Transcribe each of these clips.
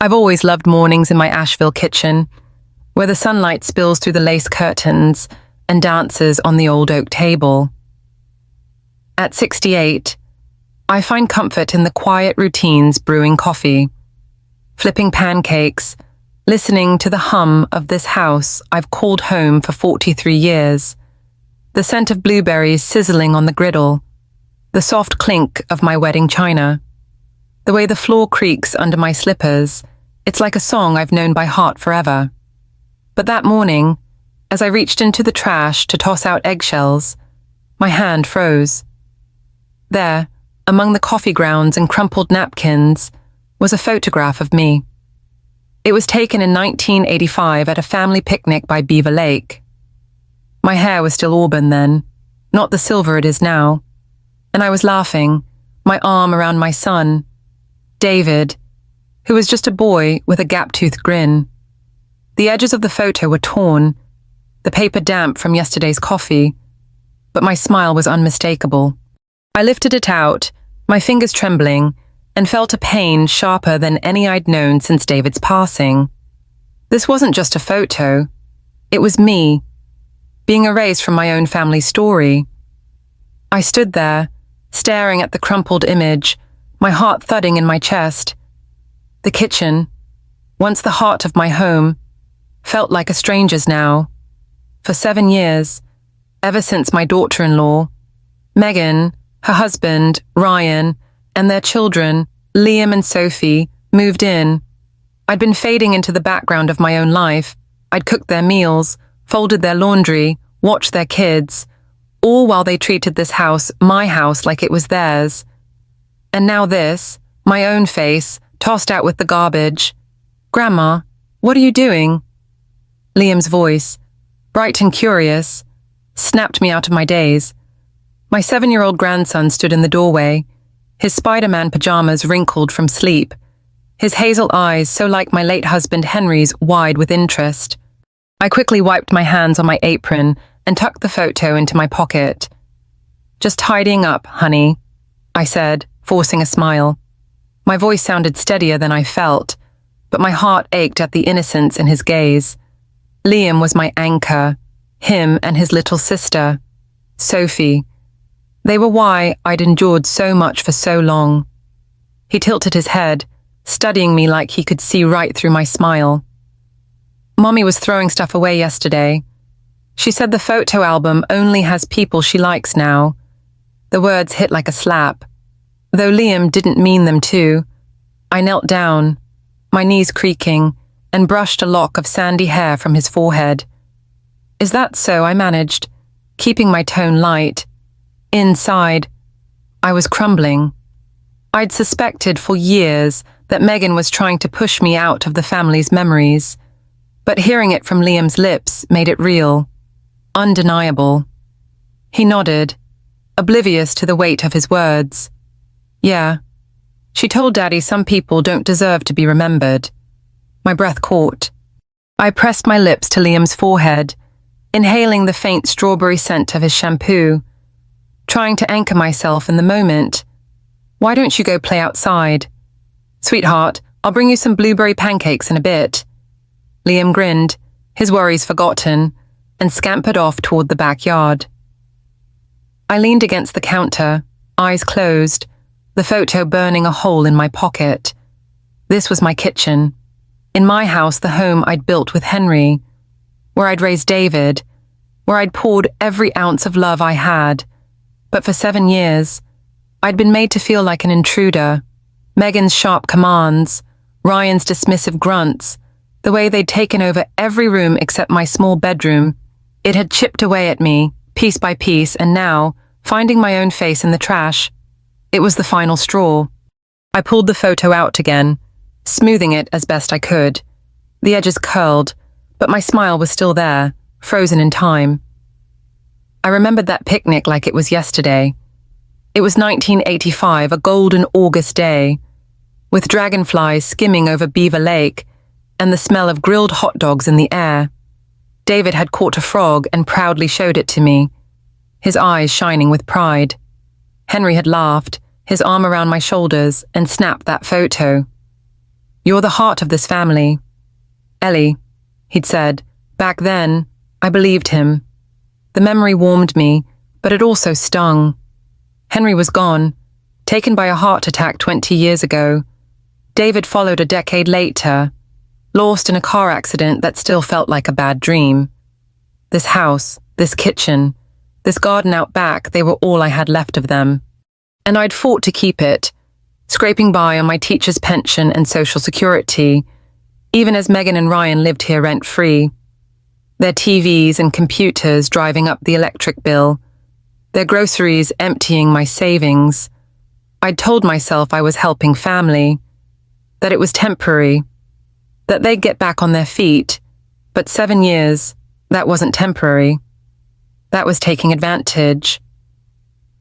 I've always loved mornings in my Asheville kitchen, where the sunlight spills through the lace curtains and dances on the old oak table. At 68, I find comfort in the quiet routines brewing coffee, flipping pancakes, listening to the hum of this house I've called home for 43 years, the scent of blueberries sizzling on the griddle, the soft clink of my wedding china. The way the floor creaks under my slippers, it's like a song I've known by heart forever. But that morning, as I reached into the trash to toss out eggshells, my hand froze. There, among the coffee grounds and crumpled napkins, was a photograph of me. It was taken in 1985 at a family picnic by Beaver Lake. My hair was still auburn then, not the silver it is now, and I was laughing, my arm around my son, David, who was just a boy with a gap-toothed grin. The edges of the photo were torn, the paper damp from yesterday's coffee, but my smile was unmistakable. I lifted it out, my fingers trembling, and felt a pain sharper than any I'd known since David's passing. This wasn't just a photo. It was me, being erased from my own family story. I stood there, staring at the crumpled image, my heart thudding in my chest. The kitchen, once the heart of my home, felt like a stranger's now. For 7 years, ever since my daughter-in-law, Meghan, her husband, Ryan, and their children, Liam and Sophie, moved in, I'd been fading into the background of my own life. I'd cooked their meals, folded their laundry, watched their kids, all while they treated this house, my house, like it was theirs. And now this, my own face, tossed out with the garbage. "Grandma, what are you doing?" Liam's voice, bright and curious, snapped me out of my daze. My 7-year-old grandson stood in the doorway, his Spider-Man pajamas wrinkled from sleep, his hazel eyes so like my late husband Henry's wide with interest. I quickly wiped my hands on my apron and tucked the photo into my pocket. "Just tidying up, honey," I said, forcing a smile. My voice sounded steadier than I felt, but my heart ached at the innocence in his gaze. Liam was my anchor, him and his little sister, Sophie. They were why I'd endured so much for so long. He tilted his head, studying me like he could see right through my smile. "Mommy was throwing stuff away yesterday. She said the photo album only has people she likes now." The words hit like a slap. Though Liam didn't mean them to, I knelt down, my knees creaking, and brushed a lock of sandy hair from his forehead. "Is that so?" I managed, keeping my tone light. Inside, I was crumbling. I'd suspected for years that Meghan was trying to push me out of the family's memories, but hearing it from Liam's lips made it real, undeniable. He nodded, oblivious to the weight of his words. "Yeah, she told Daddy some people don't deserve to be remembered." My breath caught. I pressed my lips to Liam's forehead, inhaling the faint strawberry scent of his shampoo, trying to anchor myself in the moment. "Why don't you go play outside?" "Sweetheart, I'll bring you some blueberry pancakes in a bit." Liam grinned, his worries forgotten, and scampered off toward the backyard. I leaned against the counter, eyes closed, the photo burning a hole in my pocket. This was my kitchen. In my house, the home I'd built with Henry, where I'd raised David, where I'd poured every ounce of love I had. But for 7 years, I'd been made to feel like an intruder. Meghan's sharp commands, Ryan's dismissive grunts, the way they'd taken over every room except my small bedroom, it had chipped away at me, piece by piece, and now, finding my own face in the trash, it was the final straw. I pulled the photo out again, smoothing it as best I could. The edges curled, but my smile was still there, frozen in time. I remembered that picnic like it was yesterday. It was 1985, a golden August day, with dragonflies skimming over Beaver Lake and the smell of grilled hot dogs in the air. David had caught a frog and proudly showed it to me, his eyes shining with pride. Henry had laughed, his arm around my shoulders, and snapped that photo. You're the heart of this family. Ellie, he'd said. Back then, I believed him. The memory warmed me, but it also stung. Henry was gone, taken by a heart attack 20 years ago. David followed a decade later, lost in a car accident that still felt like a bad dream. This house, this kitchen, this garden out back, they were all I had left of them. And I'd fought to keep it, scraping by on my teacher's pension and social security, even as Meghan and Ryan lived here rent-free. Their TVs and computers driving up the electric bill, their groceries emptying my savings. I'd told myself I was helping family, that it was temporary, that they'd get back on their feet, but 7 years, that wasn't temporary. That was taking advantage.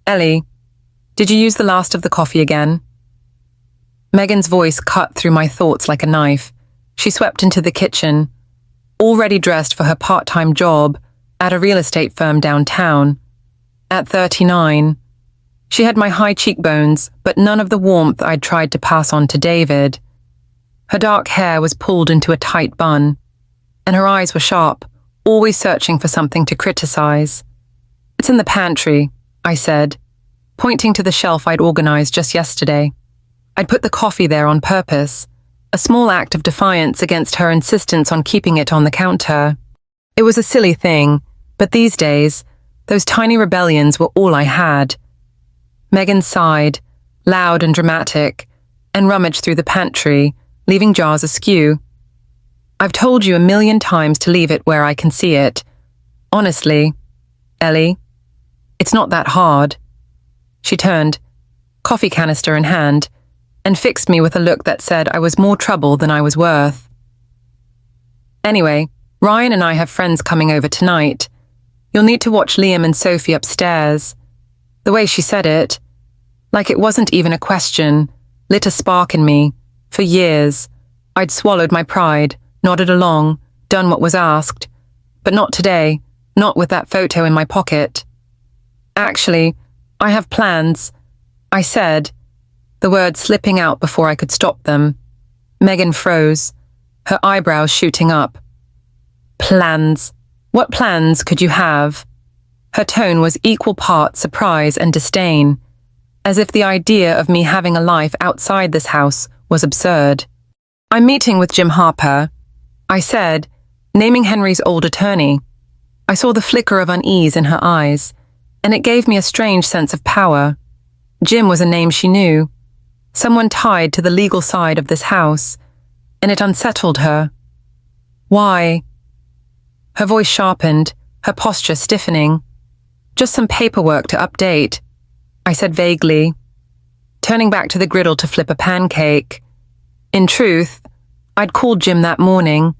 Ellie, did you use the last of the coffee again? Meghan's voice cut through my thoughts like a knife. She swept into the kitchen, already dressed for her part-time job at a real estate firm downtown. At 39, she had my high cheekbones, but none of the warmth I'd tried to pass on to David. Her dark hair was pulled into a tight bun, and her eyes were sharp, always searching for something to criticize. It's in the pantry, I said, pointing to the shelf I'd organized just yesterday. I'd put the coffee there on purpose, a small act of defiance against her insistence on keeping it on the counter. It was a silly thing, but these days, those tiny rebellions were all I had. Meghan sighed, loud and dramatic, and rummaged through the pantry, leaving jars askew. I've told you 1,000,000 times to leave it where I can see it. Honestly, Ellie, it's not that hard. She turned, coffee canister in hand, and fixed me with a look that said I was more trouble than I was worth. Anyway, Ryan and I have friends coming over tonight. You'll need to watch Liam and Sophie upstairs. The way she said it, like it wasn't even a question, lit a spark in me. For years, I'd swallowed my pride, nodded along, done what was asked. But not today, not with that photo in my pocket. Actually, I have plans, I said, the words slipping out before I could stop them. Meghan froze, her eyebrows shooting up. Plans? What plans could you have? Her tone was equal parts surprise and disdain, as if the idea of me having a life outside this house was absurd. I'm meeting with Jim Harper, I said, naming Henry's old attorney. I saw the flicker of unease in her eyes, and it gave me a strange sense of power. Jim was a name she knew, someone tied to the legal side of this house, and it unsettled her. Why? Her voice sharpened, her posture stiffening. Just some paperwork to update, I said vaguely, turning back to the griddle to flip a pancake. In truth, I'd called Jim that morning,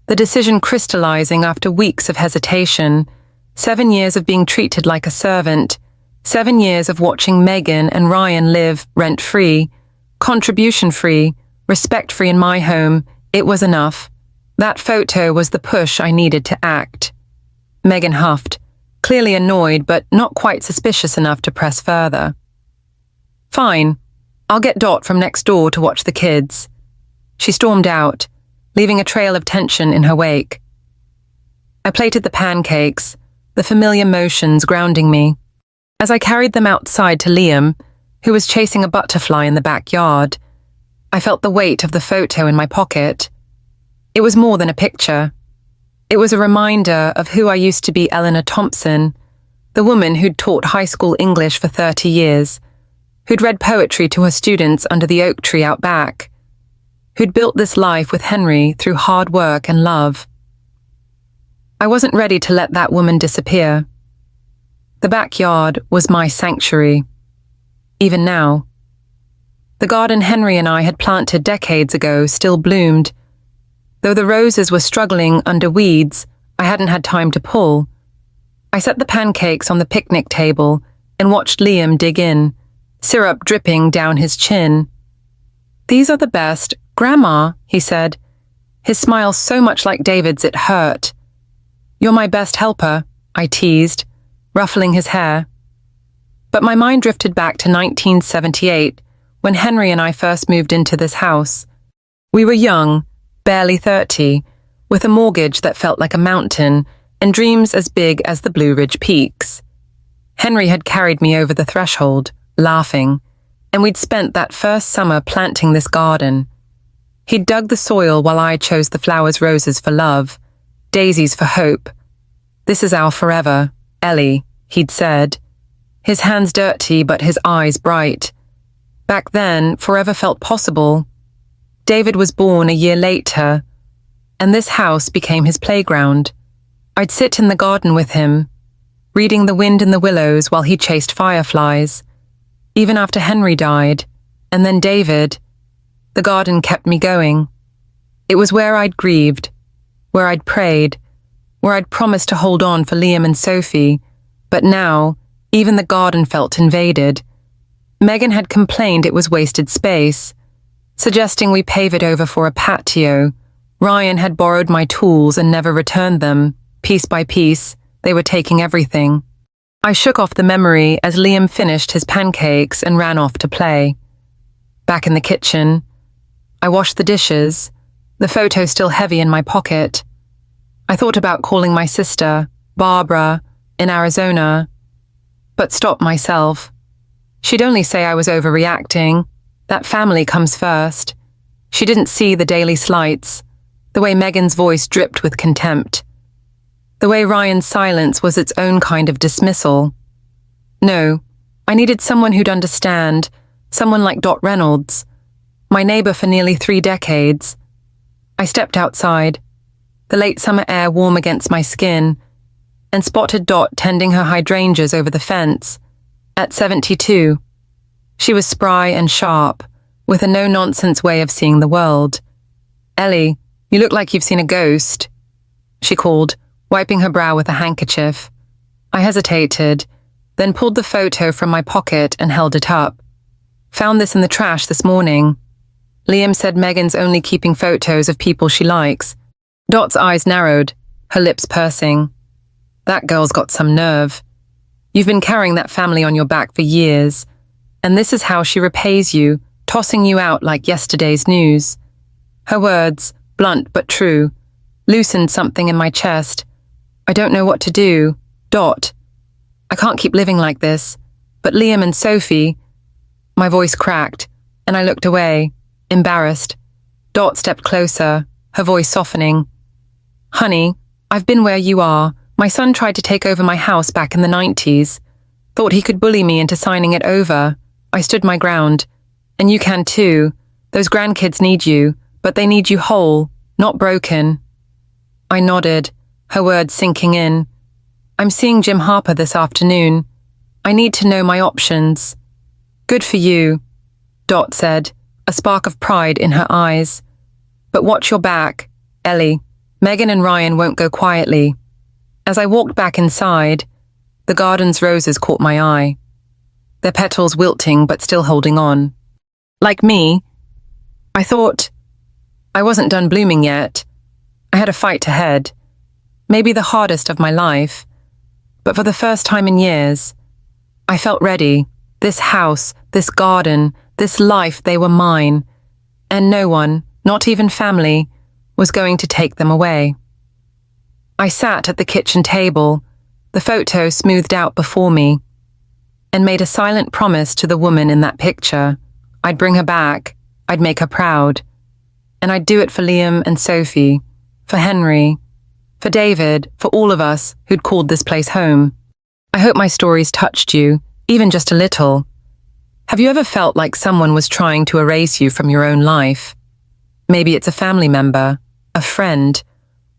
the decision crystallizing after weeks of hesitation, 7 years of being treated like a servant, 7 years of watching Meghan and Ryan live rent-free, contribution-free, respect-free in my home. It was enough. That photo was the push I needed to act. Meghan huffed, clearly annoyed but not quite suspicious enough to press further. Fine, I'll get Dot from next door to watch the kids. She stormed out, leaving a trail of tension in her wake. I plated the pancakes, the familiar motions grounding me. As I carried them outside to Liam, who was chasing a butterfly in the backyard, I felt the weight of the photo in my pocket. It was more than a picture. It was a reminder of who I used to be. Eleanor Thompson, the woman who'd taught high school English for 30 years, who'd read poetry to her students under the oak tree out back, who'd built this life with Henry through hard work and love. I wasn't ready to let that woman disappear. The backyard was my sanctuary, even now. The garden Henry and I had planted decades ago still bloomed. Though the roses were struggling under weeds I hadn't had time to pull, I set the pancakes on the picnic table and watched Liam dig in, syrup dripping down his chin. "These are the best, Grandma," he said, his smile so much like David's it hurt. "You're my best helper," I teased, ruffling his hair. But my mind drifted back to 1978, when Henry and I first moved into this house. We were young, barely 30, with a mortgage that felt like a mountain and dreams as big as the Blue Ridge Peaks. Henry had carried me over the threshold, laughing, and we'd spent that first summer planting this garden. He'd dug the soil while I chose the flowers, roses for love, daisies for hope. "This is our forever, Ellie," he'd said. His hands dirty, but his eyes bright. Back then, forever felt possible. David was born a year later, and this house became his playground. I'd sit in the garden with him, reading The Wind in the Willows while he chased fireflies. Even after Henry died, and then David, the garden kept me going. It was where I'd grieved, where I'd prayed, where I'd promised to hold on for Liam and Sophie, but now, even the garden felt invaded. Meghan had complained it was wasted space, suggesting we pave it over for a patio. Ryan had borrowed my tools and never returned them. Piece by piece, they were taking everything. I shook off the memory as Liam finished his pancakes and ran off to play. Back in the kitchen, I washed the dishes, the photo still heavy in my pocket. I thought about calling my sister, Barbara, in Arizona, but stopped myself. She'd only say I was overreacting. That family comes first. She didn't see the daily slights, the way Meghan's voice dripped with contempt, the way Ryan's silence was its own kind of dismissal. No, I needed someone who'd understand, someone like Dot Reynolds, my neighbor for nearly 3 decades. I stepped outside, the late summer air warm against my skin, and spotted Dot tending her hydrangeas over the fence. At 72, she was spry and sharp, with a no-nonsense way of seeing the world. "Ellie, you look like you've seen a ghost," she called, wiping her brow with a handkerchief. I hesitated, then pulled the photo from my pocket and held it up. "Found this in the trash this morning." Liam said Meghan's only keeping photos of people she likes. Dot's eyes narrowed, her lips pursing. "That girl's got some nerve. You've been carrying that family on your back for years, and this is how she repays you, tossing you out like yesterday's news." Her words, blunt but true, loosened something in my chest. I don't know what to do. Dot. I can't keep living like this. But Liam and Sophie. My voice cracked, and I looked away, embarrassed. Dot stepped closer, her voice softening. "Honey, I've been where you are. My son tried to take over my house back in the 90s. Thought he could bully me into signing it over. I stood my ground. And you can too. Those grandkids need you, but they need you whole, not broken." I nodded, her words sinking in. "I'm seeing Jim Harper this afternoon. I need to know my options." "Good for you," Dot said, a spark of pride in her eyes. "But watch your back, Ellie. Meghan and Ryan won't go quietly." As I walked back inside, the garden's roses caught my eye, their petals wilting but still holding on. Like me, I thought I wasn't done blooming yet. I had a fight ahead, maybe the hardest of my life, but for the first time in years, I felt ready. This house, this garden, this life, they were mine, and no one, not even family, was going to take them away. I sat at the kitchen table, the photo smoothed out before me, and made a silent promise to the woman in that picture. I'd bring her back, I'd make her proud, and I'd do it for Liam and Sophie, for Henry, for David, for all of us who'd called this place home. I hope my stories touched you, even just a little. Have you ever felt like someone was trying to erase you from your own life? Maybe it's a family member, a friend,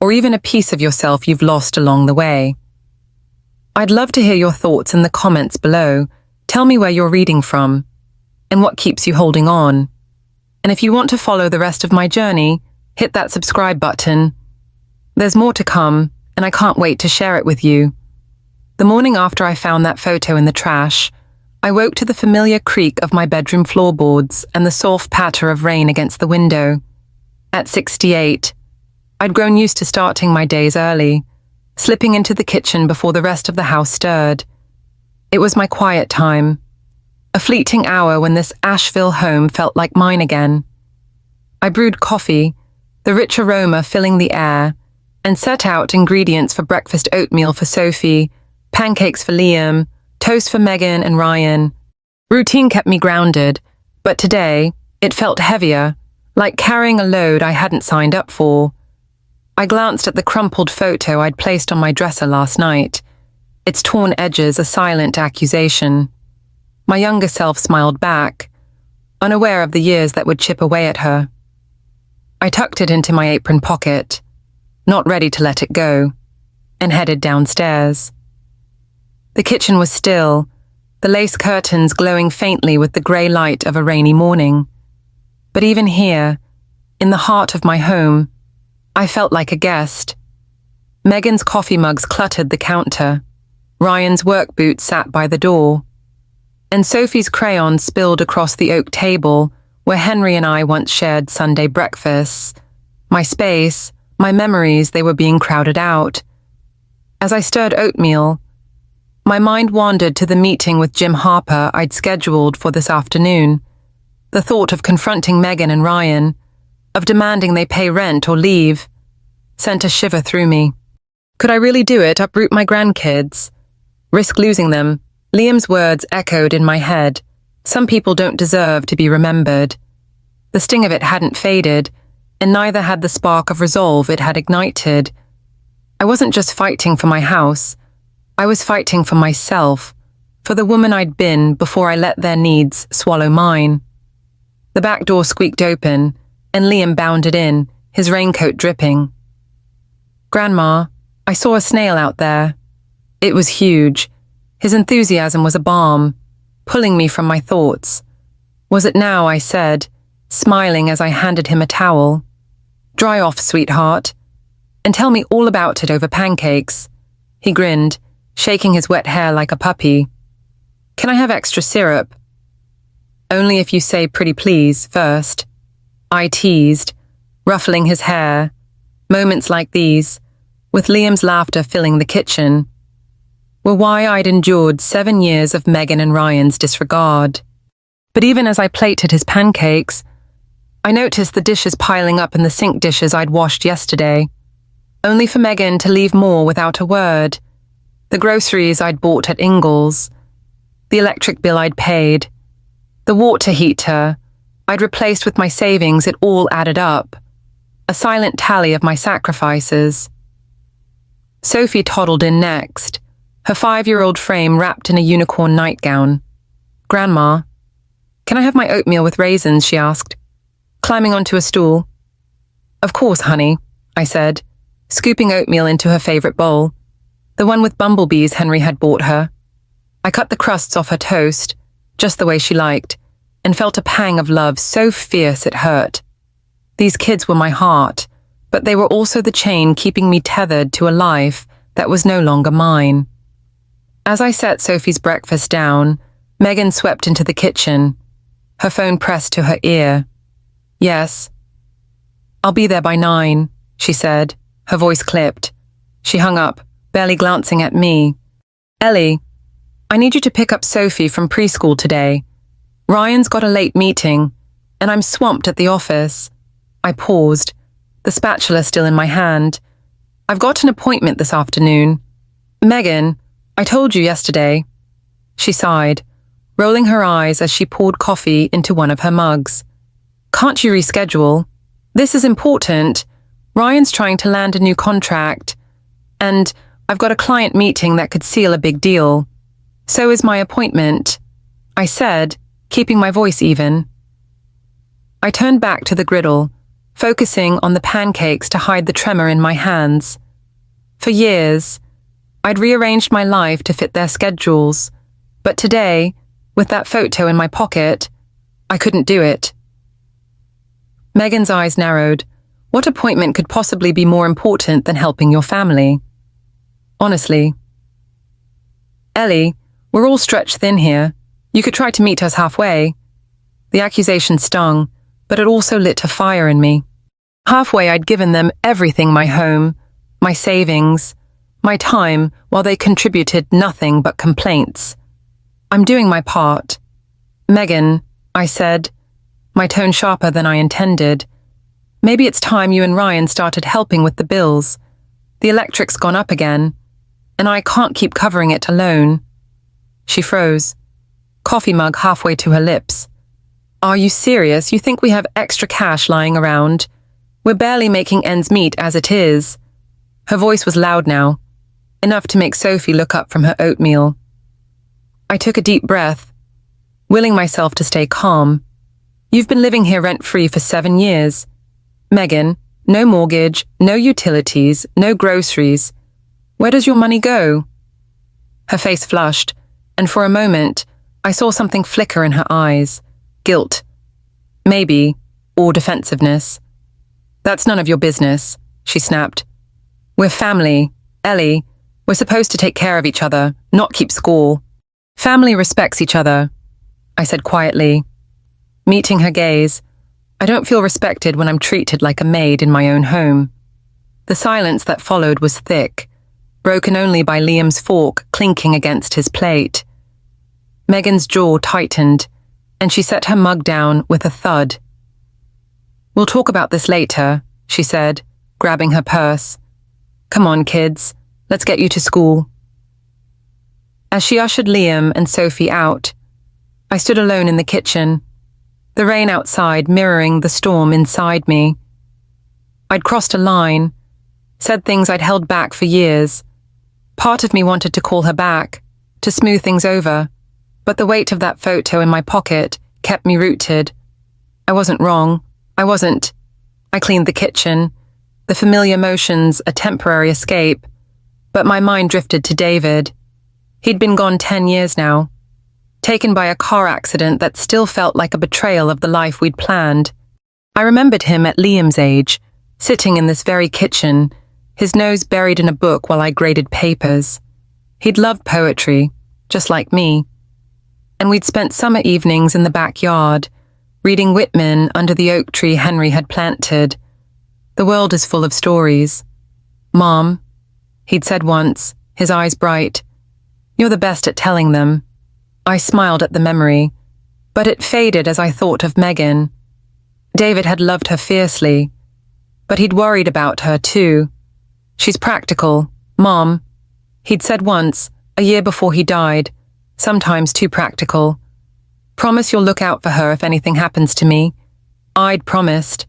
or even a piece of yourself you've lost along the way. I'd love to hear your thoughts in the comments below. Tell me where you're reading from, and what keeps you holding on. And if you want to follow the rest of my journey, hit that subscribe button. There's more to come, and I can't wait to share it with you. The morning after I found that photo in the trash, I woke to the familiar creak of my bedroom floorboards and the soft patter of rain against the window. At 68, I'd grown used to starting my days early, slipping into the kitchen before the rest of the house stirred. It was my quiet time, a fleeting hour when this Asheville home felt like mine again. I brewed coffee, the rich aroma filling the air, and set out ingredients for breakfast: oatmeal for Sophie, pancakes for Liam, toast for Meghan and Ryan. Routine kept me grounded, but today it felt heavier, like carrying a load I hadn't signed up for. I glanced at the crumpled photo I'd placed on my dresser last night, its torn edges a silent accusation. My younger self smiled back, unaware of the years that would chip away at her. I tucked it into my apron pocket, not ready to let it go, and headed downstairs. The kitchen was still, the lace curtains glowing faintly with the grey light of a rainy morning. But even here, in the heart of my home, I felt like a guest. Meghan's coffee mugs cluttered the counter, Ryan's work boots sat by the door, and Sophie's crayons spilled across the oak table where Henry and I once shared Sunday breakfasts. My space, my memories, they were being crowded out. As I stirred oatmeal, my mind wandered to the meeting with Jim Harper I'd scheduled for this afternoon. The thought of confronting Meghan and Ryan, of demanding they pay rent or leave, sent a shiver through me. Could I really do it, uproot my grandkids? Risk losing them? Liam's words echoed in my head. Some people don't deserve to be remembered. The sting of it hadn't faded, and neither had the spark of resolve it had ignited. I wasn't just fighting for my house. I was fighting for myself, for the woman I'd been before I let their needs swallow mine. The back door squeaked open, and Liam bounded in, his raincoat dripping. "Grandma, I saw a snail out there." It was huge. His enthusiasm was a balm, pulling me from my thoughts. "Was it now?" I said, smiling as I handed him a towel. "Dry off, sweetheart, and tell me all about it over pancakes." He grinned, shaking his wet hair like a puppy. "Can I have extra syrup?" "Only if you say pretty please first," I teased, ruffling his hair. Moments like these, with Liam's laughter filling the kitchen, were why I'd endured 7 years of Meghan and Ryan's disregard. But even as I plated his pancakes, I noticed the dishes piling up in the sink dishes I'd washed yesterday, only for Meghan to leave more without a word. The groceries I'd bought at Ingles, the electric bill I'd paid, the water heater I'd replaced with my savings, it all added up, a silent tally of my sacrifices. Sophie toddled in next, her 5-year-old frame wrapped in a unicorn nightgown. "Grandma, can I have my oatmeal with raisins?" she asked, climbing onto a stool. "Of course, honey," I said, scooping oatmeal into her favorite bowl, the one with bumblebees Henry had bought her. I cut the crusts off her toast, just the way she liked, and felt a pang of love so fierce it hurt. These kids were my heart, but they were also the chain keeping me tethered to a life that was no longer mine. As I set Sophie's breakfast down, Meghan swept into the kitchen, her phone pressed to her ear. "Yes." "I'll be there by 9, she said, her voice clipped. She hung up, barely glancing at me. "Ellie, I need you to pick up Sophie from preschool today. Ryan's got a late meeting, and I'm swamped at the office." I paused, the spatula still in my hand. "I've got an appointment this afternoon. Meghan, I told you yesterday." She sighed, rolling her eyes as she poured coffee into one of her mugs. "Can't you reschedule? This is important. Ryan's trying to land a new contract, and I've got a client meeting that could seal a big deal. So is my appointment," I said, keeping my voice even. I turned back to the griddle, focusing on the pancakes to hide the tremor in my hands. For years, I'd rearranged my life to fit their schedules, but today, with that photo in my pocket, I couldn't do it. Meghan's eyes narrowed. What appointment could possibly be more important than helping your family? Honestly. "Ellie, we're all stretched thin here. You could try to meet us halfway." The accusation stung, but it also lit a fire in me. Halfway, I'd given them everything: my home, my savings, my time, while they contributed nothing but complaints. "I'm doing my part." "Meghan," I said, my tone sharper than I intended, Maybe it's time you and Ryan started helping with the bills. The electric's gone up again, and I can't keep covering it alone." She froze, coffee mug halfway to her lips. "Are you serious? You think we have extra cash lying around? We're barely making ends meet as it is." Her voice was loud now, enough to make Sophie look up from her oatmeal. I took a deep breath, willing myself to stay calm. "You've been living here rent-free for 7 years. Meghan, no mortgage, no utilities, no groceries. Where does your money go?" Her face flushed, and for a moment, I saw something flicker in her eyes. Guilt. Maybe, or defensiveness. "That's none of your business," she snapped. "We're family. Ellie, we're supposed to take care of each other, not keep score." "Family respects each other," I said quietly. Meeting her gaze, I don't feel respected when I'm treated like a maid in my own home. The silence that followed was thick, broken only by Liam's fork clinking against his plate. Meghan's jaw tightened, and she set her mug down with a thud. "We'll talk about this later," she said, grabbing her purse. "Come on, kids, let's get you to school." As she ushered Liam and Sophie out, I stood alone in the kitchen, the rain outside mirroring the storm inside me. I'd crossed a line, said things I'd held back for years. Part of me wanted to call her back, to smooth things over, but the weight of that photo in my pocket kept me rooted. I wasn't wrong. I wasn't. I cleaned the kitchen, the familiar motions a temporary escape, but my mind drifted to David. He'd been gone 10 years now, taken by a car accident that still felt like a betrayal of the life we'd planned. I remembered him at Liam's age, sitting in this very kitchen, his nose buried in a book while I graded papers. He'd loved poetry, just like me. And we'd spent summer evenings in the backyard, reading Whitman under the oak tree Henry had planted. The world is full of stories. "Mom," he'd said once, his eyes bright, "you're the best at telling them." I smiled at the memory, but it faded as I thought of Meghan. David had loved her fiercely, but he'd worried about her too. "She's practical, Mom," he'd said once, a year before he died, sometimes too practical. "Promise you'll look out for her if anything happens to me." I'd promised,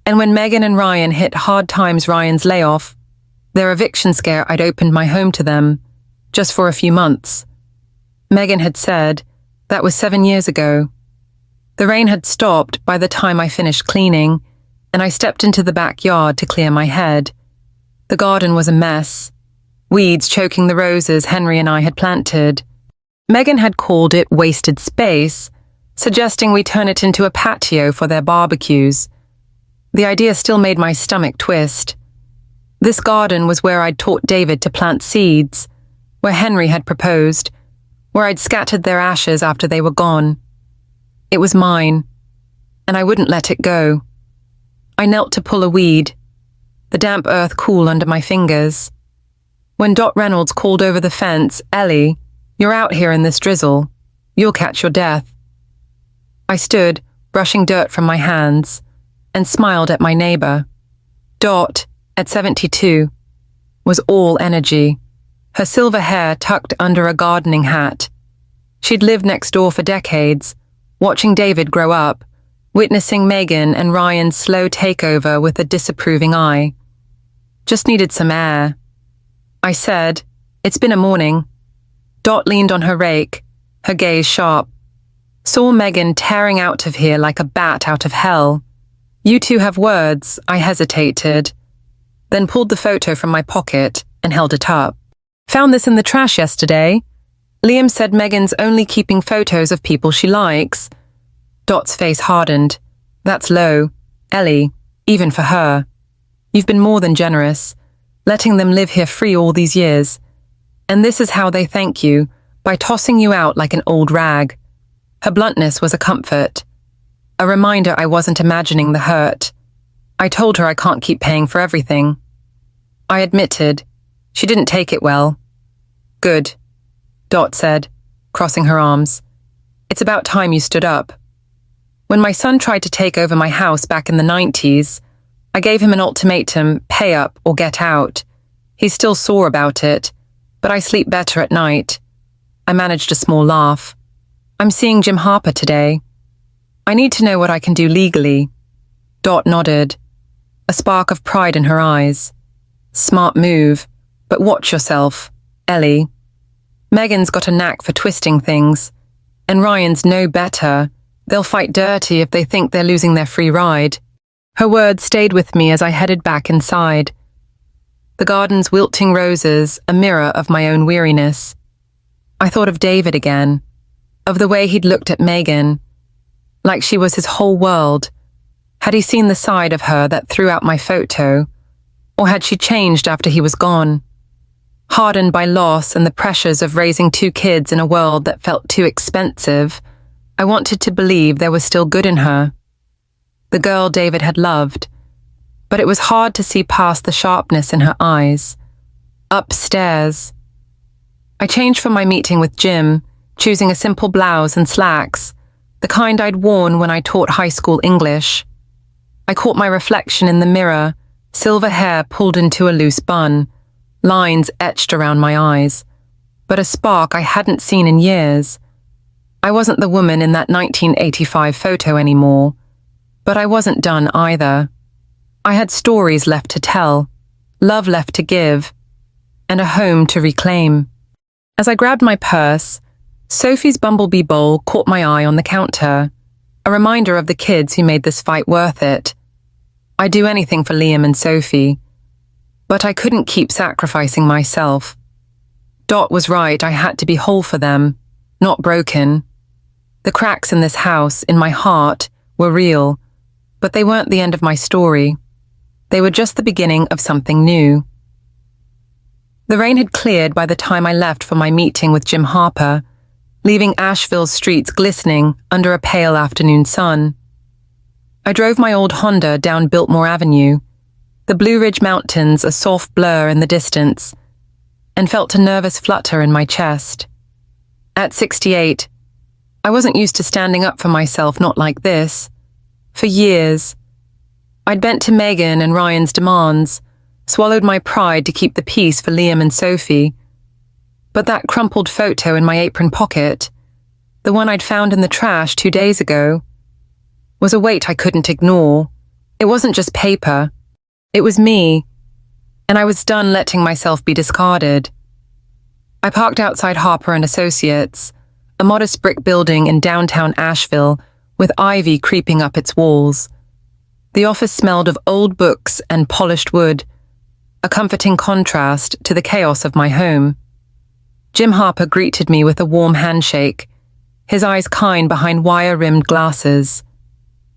and when Meghan and Ryan hit hard times Ryan's layoff, their eviction scare, I'd opened my home to them, just for a few months. Meghan had said that was 7 years ago. The rain had stopped by the time I finished cleaning, and I stepped into the backyard to clear my head. The garden was a mess, weeds choking the roses Henry and I had planted. Meghan had called it wasted space, suggesting we turn it into a patio for their barbecues. The idea still made my stomach twist. This garden was where I'd taught David to plant seeds, where Henry had proposed, where I'd scattered their ashes after they were gone. It was mine, and I wouldn't let it go. I knelt to pull a weed, the damp earth cool under my fingers. When Dot Reynolds called over the fence, "Ellie, you're out here in this drizzle. You'll catch your death." I stood, brushing dirt from my hands, and smiled at my neighbor. Dot, at 72, was all energy, her silver hair tucked under a gardening hat. She'd lived next door for decades, watching David grow up, witnessing Meghan and Ryan's slow takeover with a disapproving eye. "Just needed some air." I said, "It's been a morning." Dot leaned on her rake, her gaze sharp. "Saw Meghan tearing out of here like a bat out of hell." "You two have words," I hesitated, then pulled the photo from my pocket and held it up. "Found this in the trash yesterday. Liam said Meghan's only keeping photos of people she likes." Dot's face hardened. "That's low, Ellie, even for her. You've been more than generous, letting them live here free all these years. And this is how they thank you, by tossing you out like an old rag." Her bluntness was a comfort, a reminder I wasn't imagining the hurt. I told her I can't keep paying for everything. I admitted. She didn't take it well. "Good," Dot said, crossing her arms. "It's about time you stood up. When my son tried to take over my house back in the 90s, I gave him an ultimatum, pay up or get out. He's still sore about it, but I sleep better at night. I managed a small laugh. I'm seeing Jim Harper today. I need to know what I can do legally. Dot nodded, a spark of pride in her eyes. Smart move, but watch yourself, Ellie. Meghan's got a knack for twisting things, and Ryan's no better. They'll fight dirty if they think they're losing their free ride. Her words stayed with me as I headed back inside. The garden's wilting roses, a mirror of my own weariness. I thought of David again, of the way he'd looked at Meghan, like she was his whole world. Had he seen the side of her that threw out my photo, or had she changed after he was gone? Hardened by loss and the pressures of raising 2 kids in a world that felt too expensive, I wanted to believe there was still good in her. The girl David had loved, but it was hard to see past the sharpness in her eyes. Upstairs. I changed for my meeting with Jim, choosing a simple blouse and slacks, the kind I'd worn when I taught high school English. I caught my reflection in the mirror, silver hair pulled into a loose bun, lines etched around my eyes, but a spark I hadn't seen in years. I wasn't the woman in that 1985 photo anymore, but I wasn't done either. I had stories left to tell, love left to give, and a home to reclaim. As I grabbed my purse, Sophie's bumblebee bowl caught my eye on the counter, a reminder of the kids who made this fight worth it. I'd do anything for Liam and Sophie, but I couldn't keep sacrificing myself. Dot was right, I had to be whole for them, not broken. The cracks in this house, in my heart, were real, but they weren't the end of my story. They were just the beginning of something new. The rain had cleared by the time I left for my meeting with Jim Harper, leaving Asheville's streets glistening under a pale afternoon sun. I drove my old Honda down Biltmore Avenue, the Blue Ridge Mountains a soft blur in the distance, and felt a nervous flutter in my chest. At 68, I wasn't used to standing up for myself not like this. For years, I'd bent to Meghan and Ryan's demands, swallowed my pride to keep the peace for Liam and Sophie. But that crumpled photo in my apron pocket, the one I'd found in the trash 2 days ago, was a weight I couldn't ignore. It wasn't just paper. It was me, and I was done letting myself be discarded. I parked outside Harper and Associates, a modest brick building in downtown Asheville with ivy creeping up its walls. The office smelled of old books and polished wood, a comforting contrast to the chaos of my home. Jim Harper greeted me with a warm handshake, his eyes kind behind wire-rimmed glasses.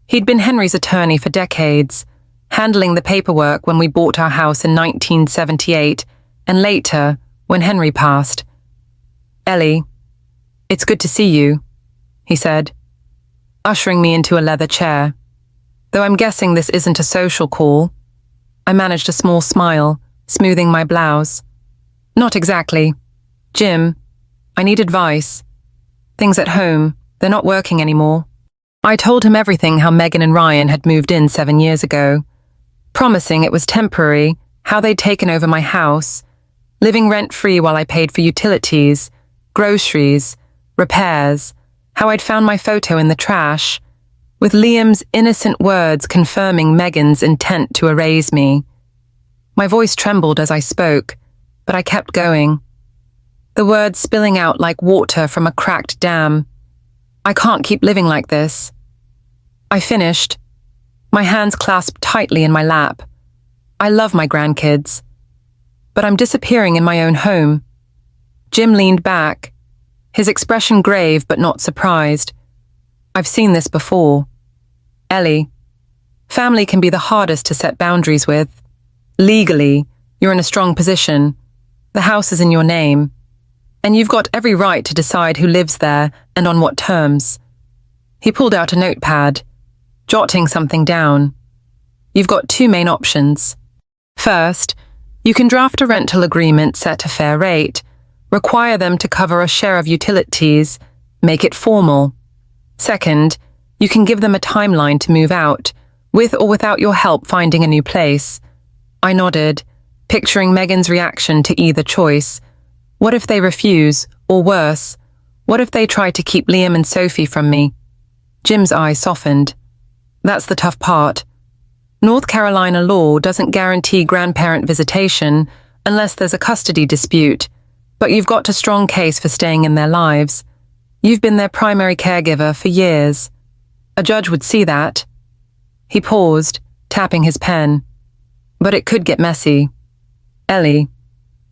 He'd been Henry's attorney for decades, handling the paperwork when we bought our house in 1978 and later when Henry passed. "Ellie, it's good to see you," he said, ushering me into a leather chair. Though I'm guessing this isn't a social call, I managed a small smile, smoothing my blouse. "Not exactly. Jim, I need advice. Things at home, they're not working anymore." I told him everything, how Meghan and Ryan had moved in 7 years ago, promising it was temporary, how they'd taken over my house, living rent-free while I paid for utilities, groceries, repairs, how I'd found my photo in the trash, with Liam's innocent words confirming Meghan's intent to erase me. My voice trembled as I spoke, but I kept going, the words spilling out like water from a cracked dam. I can't keep living like this. I finished, my hands clasped tightly in my lap. I love my grandkids, but I'm disappearing in my own home. Jim leaned back, his expression grave but not surprised. "I've seen this before. Ellie, family can be the hardest to set boundaries with. Legally, you're in a strong position. The house is in your name, and you've got every right to decide who lives there and on what terms." He pulled out a notepad, jotting something down. "You've got 2 main options. First, you can draft a rental agreement set a fair rate, require them to cover a share of utilities, make it formal. Second, you can give them a timeline to move out, With or without your help finding a new place. I nodded, picturing Meghan's reaction to either choice. What if they refuse, or worse, what if they try to keep Liam and Sophie from me? Jim's eyes softened. That's the tough part. North Carolina law doesn't guarantee grandparent visitation unless there's a custody dispute, but you've got a strong case for staying in their lives. You've been their primary caregiver for years. A judge would see that. He paused, tapping his pen. But it could get messy. Ellie,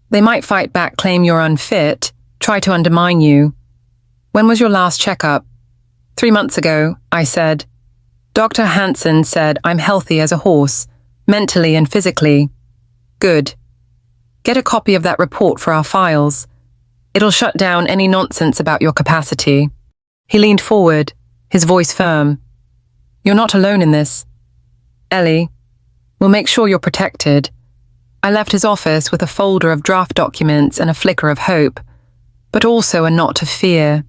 they might fight back, claim you're unfit, try to undermine you. When was your last checkup? 3 months ago, I said. Dr. Hansen said I'm healthy as a horse, mentally and physically. Good. Get a copy of that report for our files. It'll shut down any nonsense about your capacity. He leaned forward, his voice firm. You're not alone in this. Ellie, we'll make sure you're protected. I left his office with a folder of draft documents and a flicker of hope, but also a knot of fear.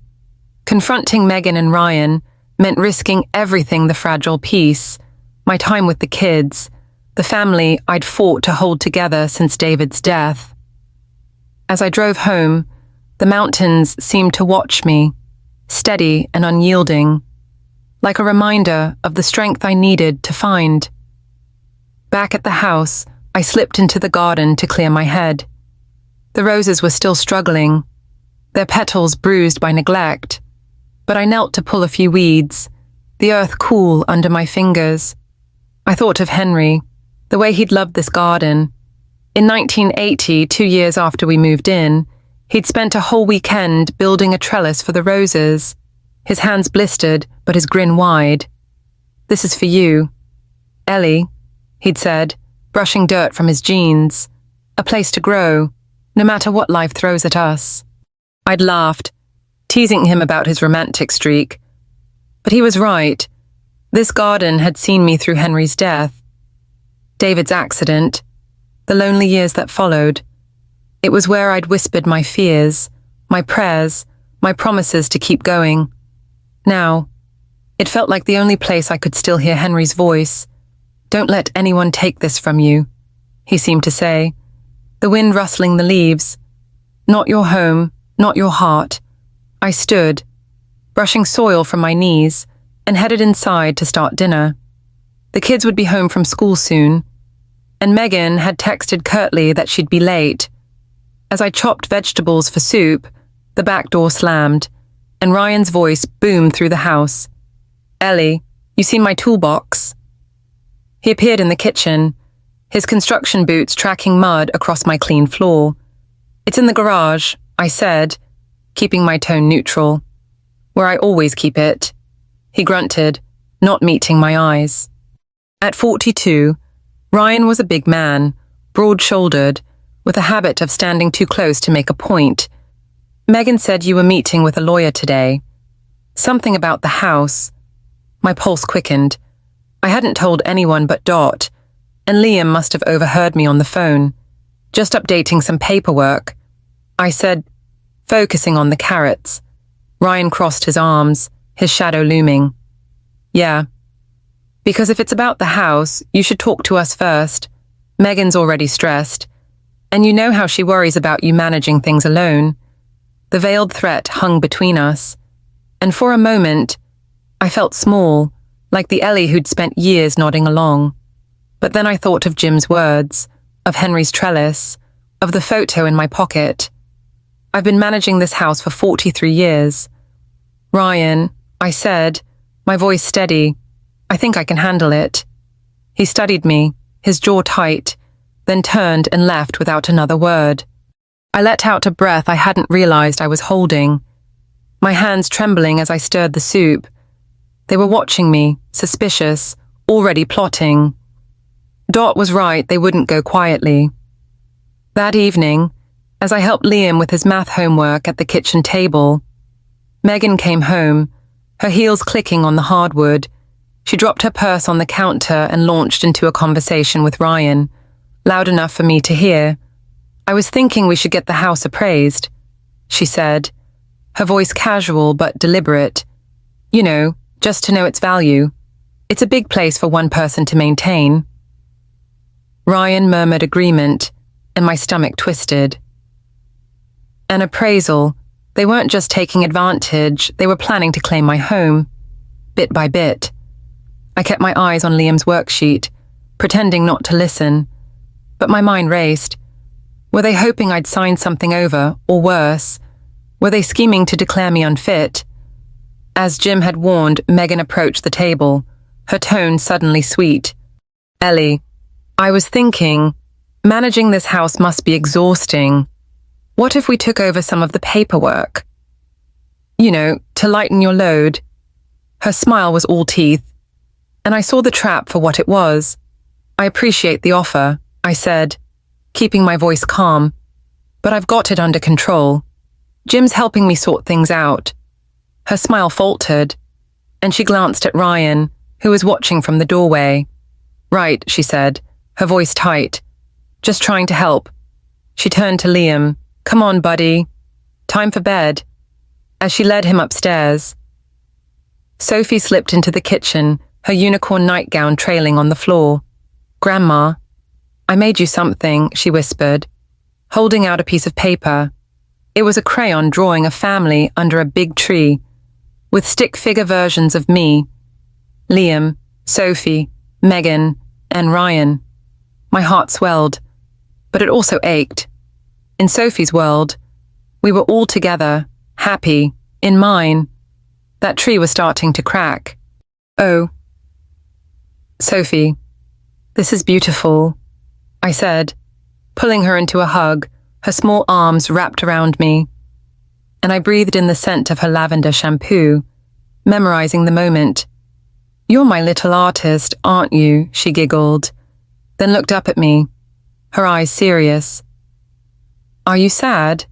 Confronting Meghan and Ryan meant risking everything: the fragile peace, my time with the kids, the family I'd fought to hold together since David's death. As I drove home, the mountains seemed to watch me, steady and unyielding, like a reminder of the strength I needed to find. Back at the house, I slipped into the garden to clear my head. The roses were still struggling, their petals bruised by neglect, but I knelt to pull a few weeds, the earth cool under my fingers. I thought of Henry, the way he'd loved this garden. In 1980, 2 years after we moved in, he'd spent a whole weekend building a trellis for the roses. His hands blistered, but his grin wide. This is for you. Ellie, he'd said, brushing dirt from his jeans. A place to grow, no matter what life throws at us. I'd laughed, teasing him about his romantic streak. But he was right. This garden had seen me through Henry's death, David's accident, the lonely years that followed. It was where I'd whispered my fears, my prayers, my promises to keep going. Now, it felt like the only place I could still hear Henry's voice. Don't let anyone take this from you, he seemed to say, the wind rustling the leaves. Not your home, not your heart. I stood, brushing soil from my knees, and headed inside to start dinner. The kids would be home from school soon, and Meghan had texted curtly that she'd be late. As I chopped vegetables for soup, the back door slammed, and Ryan's voice boomed through the house. Ellie, you seen my toolbox? He appeared in the kitchen, his construction boots tracking mud across my clean floor. It's in the garage, I said, keeping my tone neutral. Where I always keep it. He grunted, not meeting my eyes. At 42, Ryan was a big man, broad-shouldered, with a habit of standing too close to make a point. Meghan said you were meeting with a lawyer today. Something about the house. My pulse quickened. I hadn't told anyone but Dot, and Liam must have overheard me on the phone, just updating some paperwork. I said, focusing on the carrots. Ryan crossed his arms, his shadow looming. Yeah. Because if it's about the house, you should talk to us first. Meghan's already stressed, and you know how she worries about you managing things alone. The veiled threat hung between us, and for a moment, I felt small, like the Ellie who'd spent years nodding along. But then I thought of Jim's words, of Henry's trellis, of the photo in my pocket. I've been managing this house for 43 years. Ryan, I said, my voice steady, I think I can handle it. He studied me, his jaw tight, then turned and left without another word. I let out a breath I hadn't realized I was holding, my hands trembling as I stirred the soup. They were watching me, suspicious, already plotting. Dot was right, they wouldn't go quietly. That evening, as I helped Liam with his math homework at the kitchen table, Meghan came home, her heels clicking on the hardwood. She dropped her purse on the counter and launched into a conversation with Ryan, loud enough for me to hear. I was thinking we should get the house appraised, she said, her voice casual but deliberate. You know, just to know its value. It's a big place for one person to maintain. Ryan murmured agreement, and my stomach twisted. An appraisal. They weren't just taking advantage, they were planning to claim my home, bit by bit. I kept my eyes on Liam's worksheet, pretending not to listen, but my mind raced. Were they hoping I'd sign something over, or worse? Were they scheming to declare me unfit? As Jim had warned, Meghan approached the table, her tone suddenly sweet. Ellie, I was thinking, managing this house must be exhausting. What if we took over some of the paperwork? You know, to lighten your load. Her smile was all teeth, and I saw the trap for what it was. I appreciate the offer, I said, keeping my voice calm, but I've got it under control. Jim's helping me sort things out. Her smile faltered, and she glanced at Ryan, who was watching from the doorway. Right, she said, her voice tight. Just trying to help. She turned to Liam. Come on, buddy. Time for bed. As she led him upstairs. Sophie slipped into the kitchen, her unicorn nightgown trailing on the floor. Grandma, I made you something, she whispered, holding out a piece of paper. It was a crayon drawing a family under a big tree, with stick figure versions of me, Liam, Sophie, Meghan, and Ryan. My heart swelled, but it also ached. In Sophie's world, we were all together, happy. In mine, that tree was starting to crack. Oh. Sophie, this is beautiful, I said, pulling her into a hug, her small arms wrapped around me. And I breathed in the scent of her lavender shampoo, memorizing the moment. You're my little artist, aren't you? She giggled, then looked up at me, her eyes serious. Are you sad?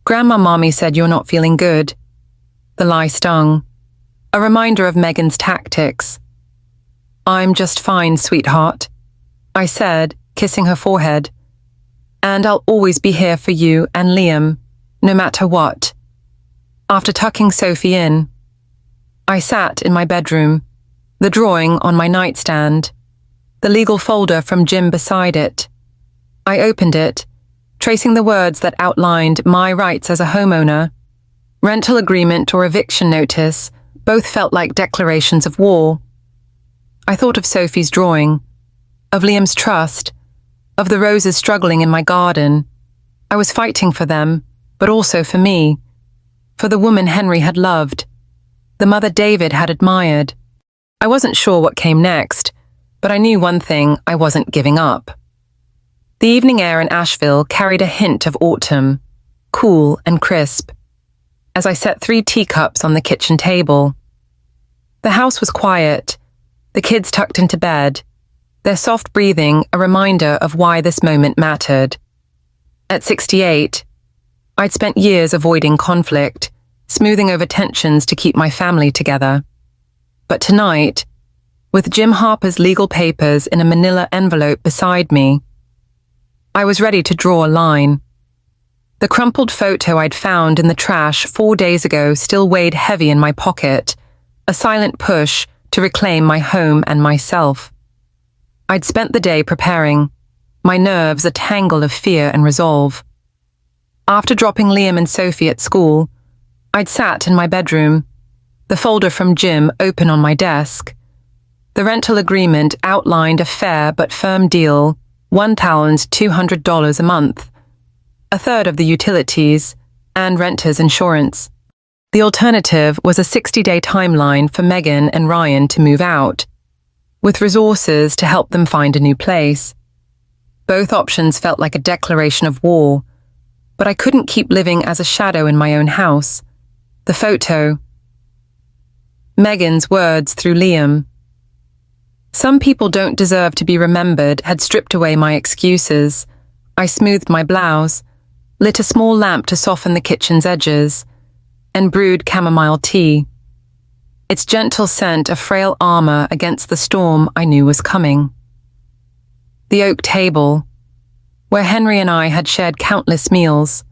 Grandma Mommy said you're not feeling good. The lie stung, a reminder of Meghan's tactics. I'm just fine, sweetheart, I said, kissing her forehead. And I'll always be here for you and Liam, no matter what. After tucking Sophie in, I sat in my bedroom, the drawing on my nightstand, the legal folder from Jim beside it. I opened it, tracing the words that outlined my rights as a homeowner. Rental agreement or eviction notice both felt like declarations of war. I thought of Sophie's drawing, of Liam's trust, of the roses struggling in my garden. I was fighting for them, but also for me, for the woman Henry had loved, the mother David had admired. I wasn't sure what came next, but I knew one thing: I wasn't giving up. The evening air in Asheville carried a hint of autumn, cool and crisp, as I set 3 teacups on the kitchen table. The house was quiet, the kids tucked into bed, their soft breathing a reminder of why this moment mattered. At 68, I'd spent years avoiding conflict, smoothing over tensions to keep my family together. But tonight, with Jim Harper's legal papers in a manila envelope beside me, I was ready to draw a line. The crumpled photo I'd found in the trash 4 days ago still weighed heavy in my pocket, a silent push to reclaim my home and myself. I'd spent the day preparing, my nerves a tangle of fear and resolve. After dropping Liam and Sophie at school, I'd sat in my bedroom, the folder from Jim open on my desk. The rental agreement outlined a fair but firm deal, $1,200 a month, a third of the utilities, and renter's insurance. The alternative was a 60-day timeline for Meghan and Ryan to move out, with resources to help them find a new place. Both options felt like a declaration of war, but I couldn't keep living as a shadow in my own house. The photo. Meghan's words through Liam. Some people don't deserve to be remembered had stripped away my excuses. I smoothed my blouse, lit a small lamp to soften the kitchen's edges, and brewed chamomile tea. Its gentle scent a frail armor against the storm I knew was coming. The oak table, where Henry and I had shared countless meals,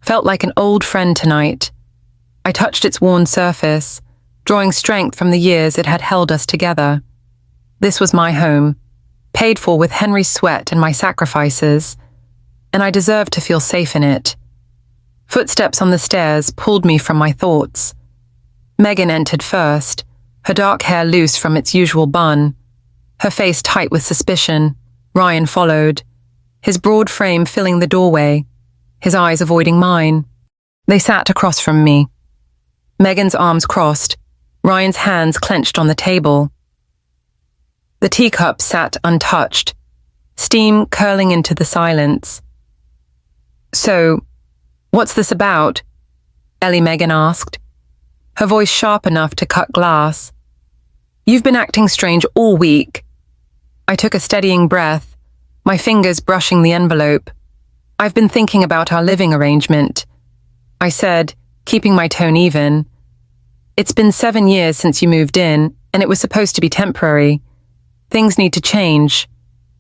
felt like an old friend tonight. I touched its worn surface, drawing strength from the years it had held us together. This was my home, paid for with Henry's sweat and my sacrifices, and I deserved to feel safe in it. Footsteps on the stairs pulled me from my thoughts. Meghan entered first, her dark hair loose from its usual bun, her face tight with suspicion. Ryan followed, his broad frame filling the doorway, his eyes avoiding mine. They sat across from me. Meghan's arms crossed, Ryan's hands clenched on the table. The teacup sat untouched, steam curling into the silence. "So, what's this about?" Ellie Meghan asked, her voice sharp enough to cut glass. "You've been acting strange all week." I took a steadying breath, my fingers brushing the envelope. "I've been thinking about our living arrangement," I said, keeping my tone even. "It's been 7 years since you moved in, and it was supposed to be temporary. Things need to change."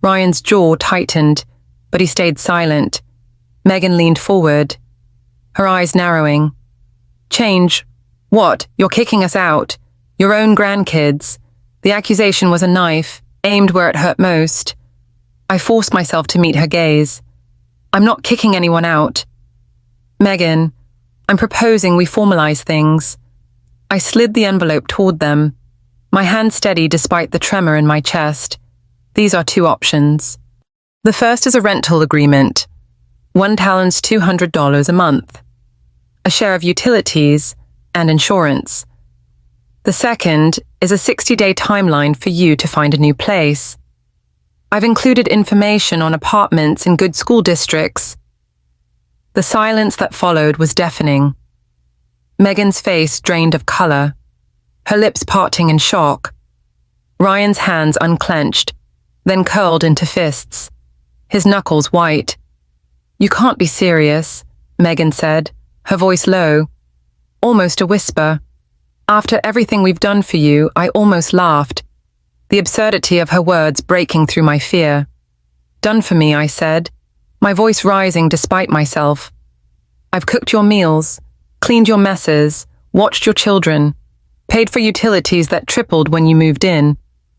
Ryan's jaw tightened, but he stayed silent. Meghan leaned forward, her eyes narrowing. "Change? What? You're kicking us out? Your own grandkids?" The accusation was a knife, aimed where it hurt most. I forced myself to meet her gaze. "I'm not kicking anyone out. Meghan, I'm proposing we formalize things." I slid the envelope toward them, my hand steady despite the tremor in my chest. "These are 2 options. The first is a rental agreement, $1,200 a month, a share of utilities and insurance. The second is a 60-day timeline for you to find a new place. I've included information on apartments in good school districts." The silence that followed was deafening. Meghan's face drained of color, her lips parting in shock. Ryan's hands unclenched, then curled into fists, his knuckles white. "You can't be serious," Meghan said, her voice low, almost a whisper. After everything we've done for you, I almost laughed, the absurdity of her words breaking through my fear. "Done for me," I said, my voice rising despite myself. "I've cooked your meals, cleaned your messes, watched your children, paid for utilities that tripled when you moved in.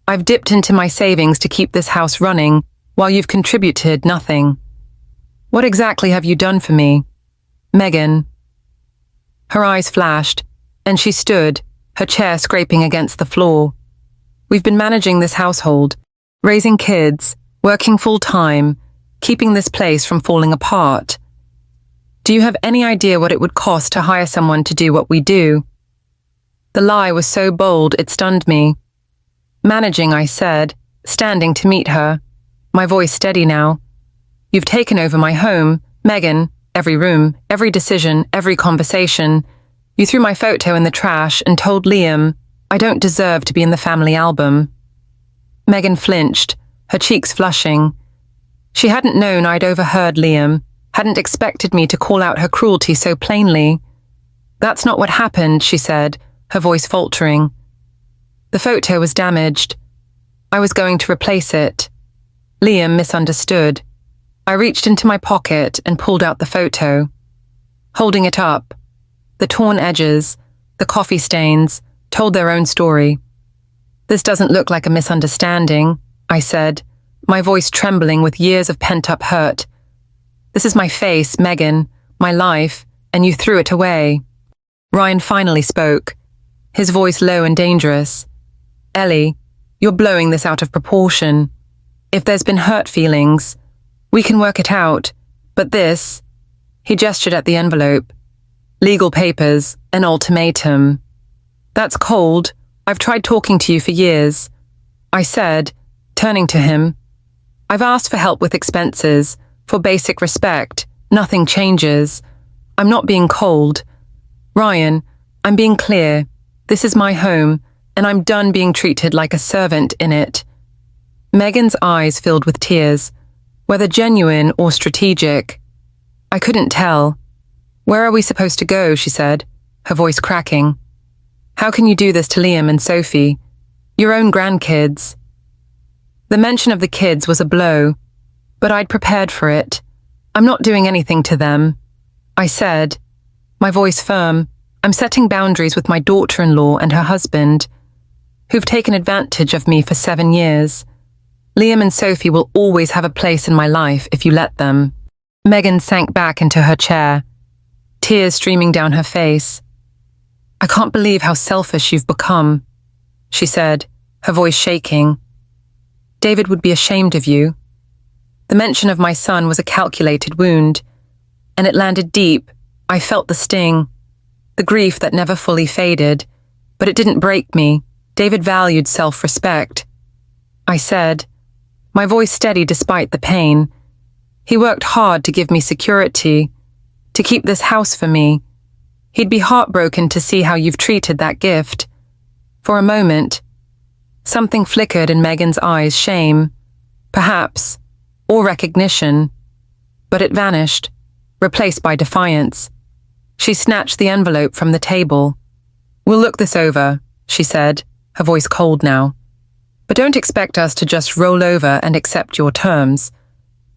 I've dipped into my savings to keep this house running while you've contributed nothing. What exactly have you done for me, Meghan?" Her eyes flashed, and she stood, her chair scraping against the floor. "We've been managing this household, raising kids, working full-time, keeping this place from falling apart. Do you have any idea what it would cost to hire someone to do what we do?" The lie was so bold it stunned me. "Managing," I said, standing to meet her, my voice steady now. "You've taken over my home, Meghan, every room, every decision, every conversation. You threw my photo in the trash and told Liam I don't deserve to be in the family album." Meghan flinched, her cheeks flushing. She hadn't known I'd overheard Liam, hadn't expected me to call out her cruelty so plainly. "That's not what happened," she said, her voice faltering. "The photo was damaged. I was going to replace it. Liam misunderstood." I reached into my pocket and pulled out the photo. Holding it up, the torn edges, the coffee stains, told their own story. "This doesn't look like a misunderstanding," I said, my voice trembling with years of pent-up hurt. "This is my face, Meghan, my life, and you threw it away." Ryan finally spoke, his voice low and dangerous. "Ellie, you're blowing this out of proportion. If there's been hurt feelings, we can work it out, but this..." He gestured at the envelope. "Legal papers, an ultimatum. That's cold. I've tried talking to you for years," I said, turning to him. "I've asked for help with expenses, for basic respect. Nothing changes. I'm not being cold. Ryan, I'm being clear. This is my home, and I'm done being treated like a servant in it." Meghan's eyes filled with tears, whether genuine or strategic. I couldn't tell. "Where are we supposed to go?" she said, her voice cracking. "How can you do this to Liam and Sophie? Your own grandkids." The mention of the kids was a blow, but I'd prepared for it. "I'm not doing anything to them," I said, my voice firm. I'm setting boundaries with my daughter-in-law and her husband, who've taken advantage of me for 7 years. Liam and Sophie will always have a place in my life if you let them. Meghan sank back into her chair, tears streaming down her face. I can't believe how selfish you've become, she said, her voice shaking. David would be ashamed of you. The mention of my son was a calculated wound, and it landed deep. I felt the sting, the grief that never fully faded, but it didn't break me. David valued self-respect. I said, my voice steady despite the pain. He worked hard to give me security, to keep this house for me. He'd be heartbroken to see how you've treated that gift. For a moment, something flickered in Meghan's eyes, shame, perhaps, or recognition, but it vanished, replaced by defiance. She snatched the envelope from the table. We'll look this over, she said, her voice cold now. But don't expect us to just roll over and accept your terms.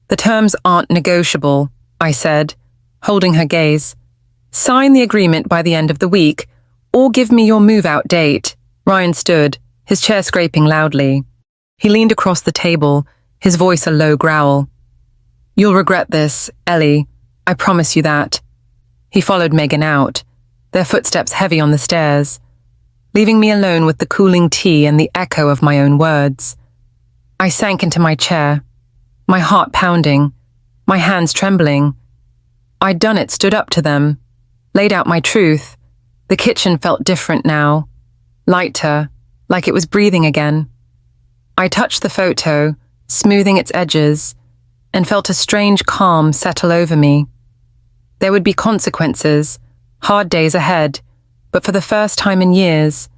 The terms aren't negotiable, I said, holding her gaze. Sign the agreement by the end of the week, or give me your move-out date. Ryan stood, his chair scraping loudly. He leaned across the table, his voice a low growl. You'll regret this, Ellie. I promise you that. He followed Meghan out, their footsteps heavy on the stairs, leaving me alone with the cooling tea and the echo of my own words. I sank into my chair, my heart pounding, my hands trembling. I'd done it, stood up to them, laid out my truth. The kitchen felt different now, lighter, like it was breathing again. I touched the photo, smoothing its edges, and felt a strange calm settle over me. There would be consequences, hard days ahead, but for the first time in years,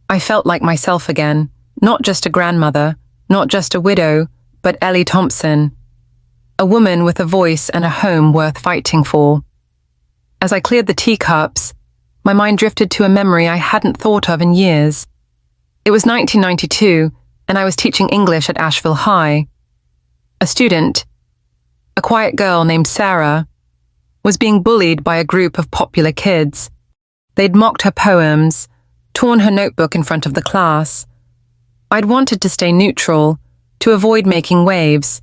I felt like myself again, not just a grandmother, not just a widow, but Ellie Thompson, a woman with a voice and a home worth fighting for. As I cleared the teacups, my mind drifted to a memory I hadn't thought of in years. It was 1992, and I was teaching English at Asheville High. A student, a quiet girl named Sarah, was being bullied by a group of popular kids. They'd mocked her poems, torn her notebook in front of the class. I'd wanted to stay neutral, to avoid making waves,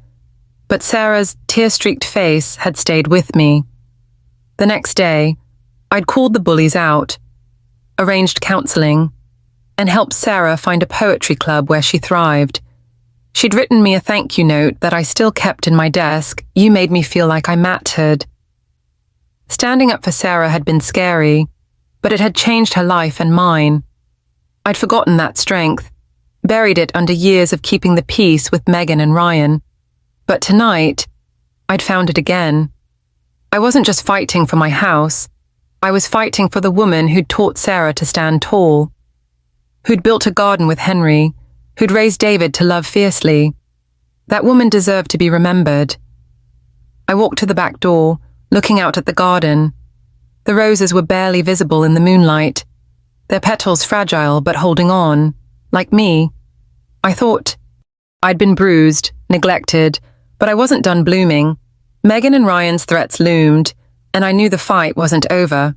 but Sarah's tear-streaked face had stayed with me. The next day, I'd called the bullies out, arranged counseling, and helped Sarah find a poetry club where she thrived. She'd written me a thank you note that I still kept in my desk. You made me feel like I mattered. Standing up for Sarah had been scary, but it had changed her life and mine. I'd forgotten that strength, buried it under years of keeping the peace with Meghan and Ryan. But tonight, I'd found it again. I wasn't just fighting for my house. I was fighting for the woman who'd taught Sarah to stand tall, who'd built a garden with Henry, who'd raised David to love fiercely. That woman deserved to be remembered. I walked to the back door, looking out at the garden. The roses were barely visible in the moonlight, their petals fragile but holding on, like me. I thought I'd been bruised, neglected, but I wasn't done blooming. Meghan and Ryan's threats loomed, and I knew the fight wasn't over.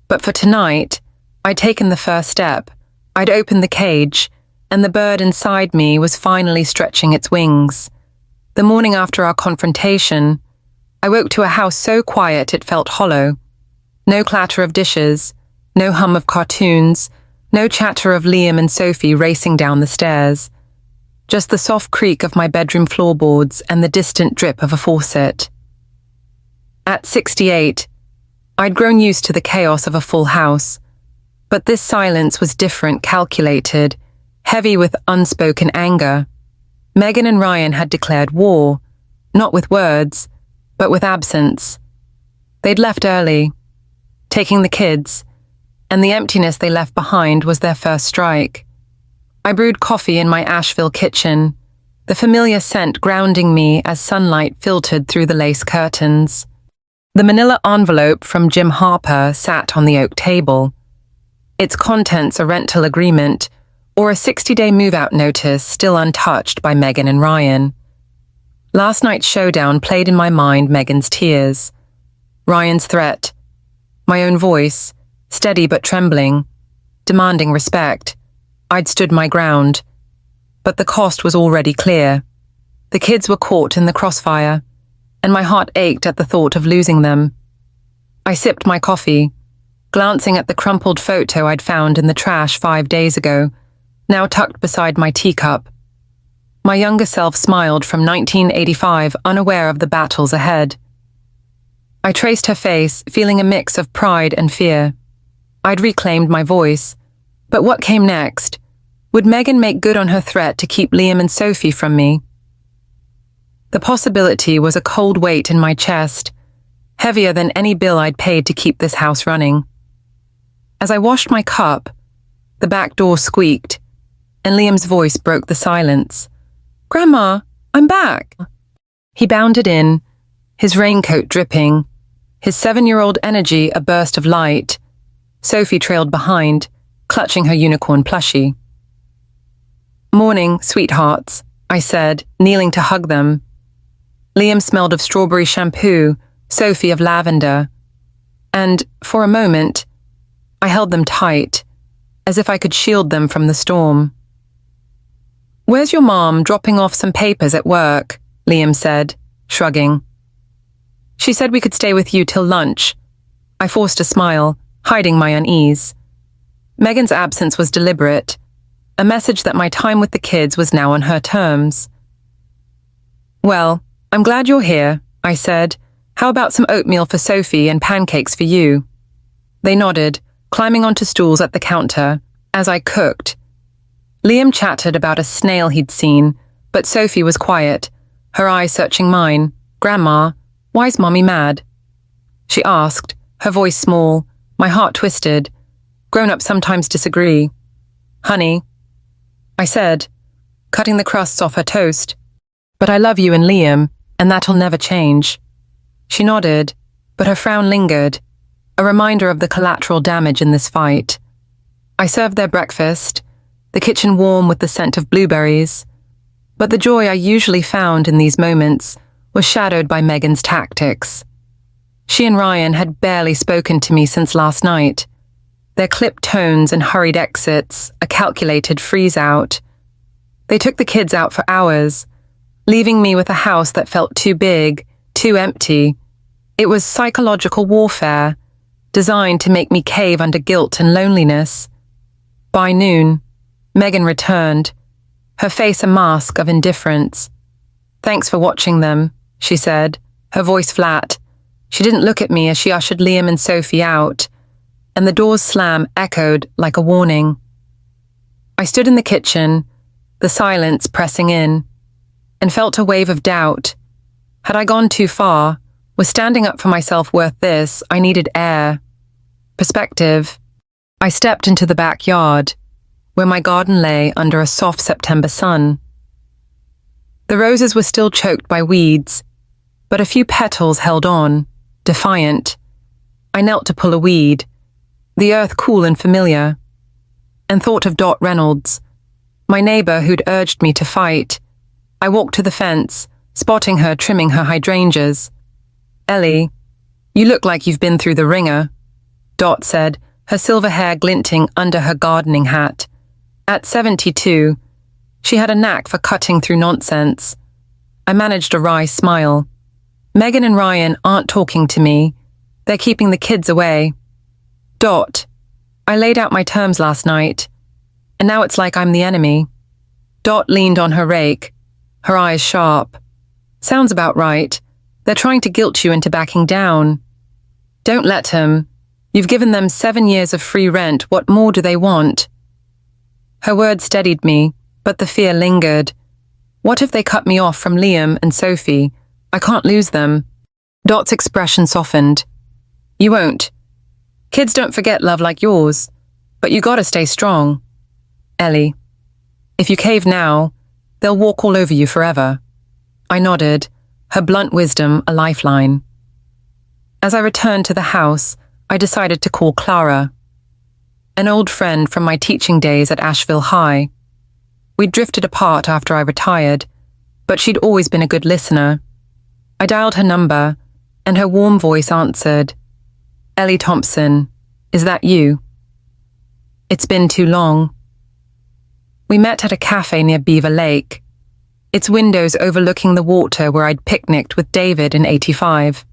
But for tonight, I'd taken the first step. I'd opened the cage, and the bird inside me was finally stretching its wings. The morning after our confrontation, I woke to a house so quiet it felt hollow. No clatter of dishes, no hum of cartoons, no chatter of Liam and Sophie racing down the stairs. Just the soft creak of my bedroom floorboards and the distant drip of a faucet. At 68, I'd grown used to the chaos of a full house, but this silence was different, calculated, heavy with unspoken anger. Meghan and Ryan had declared war, not with words, but with absence. They'd left early, taking the kids, and the emptiness they left behind was their first strike. I brewed coffee in my Asheville kitchen, the familiar scent grounding me as sunlight filtered through the lace curtains. The manila envelope from Jim Harper sat on the oak table, its contents a rental agreement or a 60-day move-out notice still untouched by Meghan and Ryan. Last night's showdown played in my mind Meghan's tears, Ryan's threat, my own voice, steady but trembling, demanding respect. I'd stood my ground, but the cost was already clear. The kids were caught in the crossfire, and my heart ached at the thought of losing them. I sipped my coffee, glancing at the crumpled photo I'd found in the trash 5 days ago, now tucked beside my teacup. My younger self smiled from 1985, unaware of the battles ahead. I traced her face, feeling a mix of pride and fear. I'd reclaimed my voice, but what came next? Would Meghan make good on her threat to keep Liam and Sophie from me? The possibility was a cold weight in my chest, heavier than any bill I'd paid to keep this house running. As I washed my cup, the back door squeaked, and Liam's voice broke the silence. "Grandma, I'm back." He bounded in, his raincoat dripping, his 7-year-old energy a burst of light. Sophie trailed behind, clutching her unicorn plushie. "Morning, sweethearts," I said, kneeling to hug them. Liam smelled of strawberry shampoo, Sophie of lavender, and, for a moment, I held them tight, as if I could shield them from the storm. "Where's your mom dropping off some papers at work?" Liam said, shrugging. "She said we could stay with you till lunch." I forced a smile, hiding my unease. Meghan's absence was deliberate, a message that my time with the kids was now on her terms. "Well, I'm glad you're here," I said. "How about some oatmeal for Sophie and pancakes for you?" They nodded, climbing onto stools at the counter, as I cooked. Liam chattered about a snail he'd seen, but Sophie was quiet, her eyes searching mine. "Grandma, why's Mommy mad?" She asked, her voice small, my heart twisted. Grown-ups sometimes disagree. "Honey," I said, cutting the crusts off her toast. "But I love you and Liam, and that'll never change." She nodded, but her frown lingered, a reminder of the collateral damage in this fight. I served their breakfast, the kitchen warm with the scent of blueberries, but the joy I usually found in these moments was shadowed by Meghan's tactics. She and Ryan had barely spoken to me since last night. Their clipped tones and hurried exits, a calculated freeze-out. They took the kids out for hours, leaving me with a house that felt too big, too empty. It was psychological warfare, designed to make me cave under guilt and loneliness. By noon, Meghan returned, her face a mask of indifference. "Thanks for watching them," she said, her voice flat. She didn't look at me as she ushered Liam and Sophie out, and the door's slam echoed like a warning. I stood in the kitchen, the silence pressing in, and felt a wave of doubt. Had I gone too far? Was standing up for myself worth this? I needed air. Perspective. I stepped into the backyard, where my garden lay under a soft September sun. The roses were still choked by weeds, but a few petals held on, defiant. I knelt to pull a weed, the earth cool and familiar, and thought of Dot Reynolds, my neighbor who'd urged me to fight. I walked to the fence, spotting her trimming her hydrangeas. "Ellie, you look like you've been through the ringer," Dot said, her silver hair glinting under her gardening hat. At 72, she had a knack for cutting through nonsense. I managed a wry smile. "Meghan and Ryan aren't talking to me. They're keeping the kids away." "Dot, I laid out my terms last night, and now it's like I'm the enemy." Dot leaned on her rake, her eyes sharp. "Sounds about right. They're trying to guilt you into backing down." "Don't let him. You've given them 7 years of free rent. What more do they want?" Her words steadied me, but the fear lingered. What if they cut me off from Liam and Sophie? I can't lose them. Dot's expression softened. "You won't. Kids don't forget love like yours, but you gotta stay strong. Ellie, if you cave now, they'll walk all over you forever." I nodded, her blunt wisdom a lifeline. As I returned to the house, I decided to call Clara, an old friend from my teaching days at Asheville High. We'd drifted apart after I retired, but she'd always been a good listener. I dialed her number, and her warm voice answered. "Ellie Thompson, Is that you? It's been too long. We met at a cafe near Beaver Lake, its windows overlooking the water where I'd picnicked with David in '85.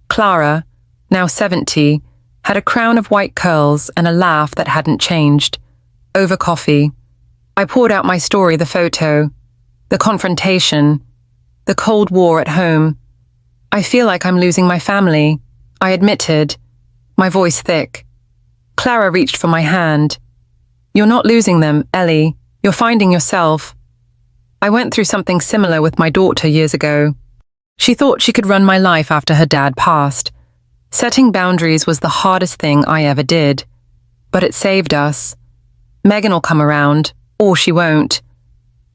Clara, now 70, had a crown of white curls and a laugh that hadn't changed. Over coffee, I poured out my story, the photo, the confrontation, the Cold War at home. I feel like I'm losing my family, I admitted, my voice thick. Clara reached for my hand. You're not losing them, Ellie. You're finding yourself. I went through something similar with my daughter years ago. She thought she could run my life after her dad passed. Setting boundaries was the hardest thing I ever did. But it saved us. Meghan will come around, or she won't.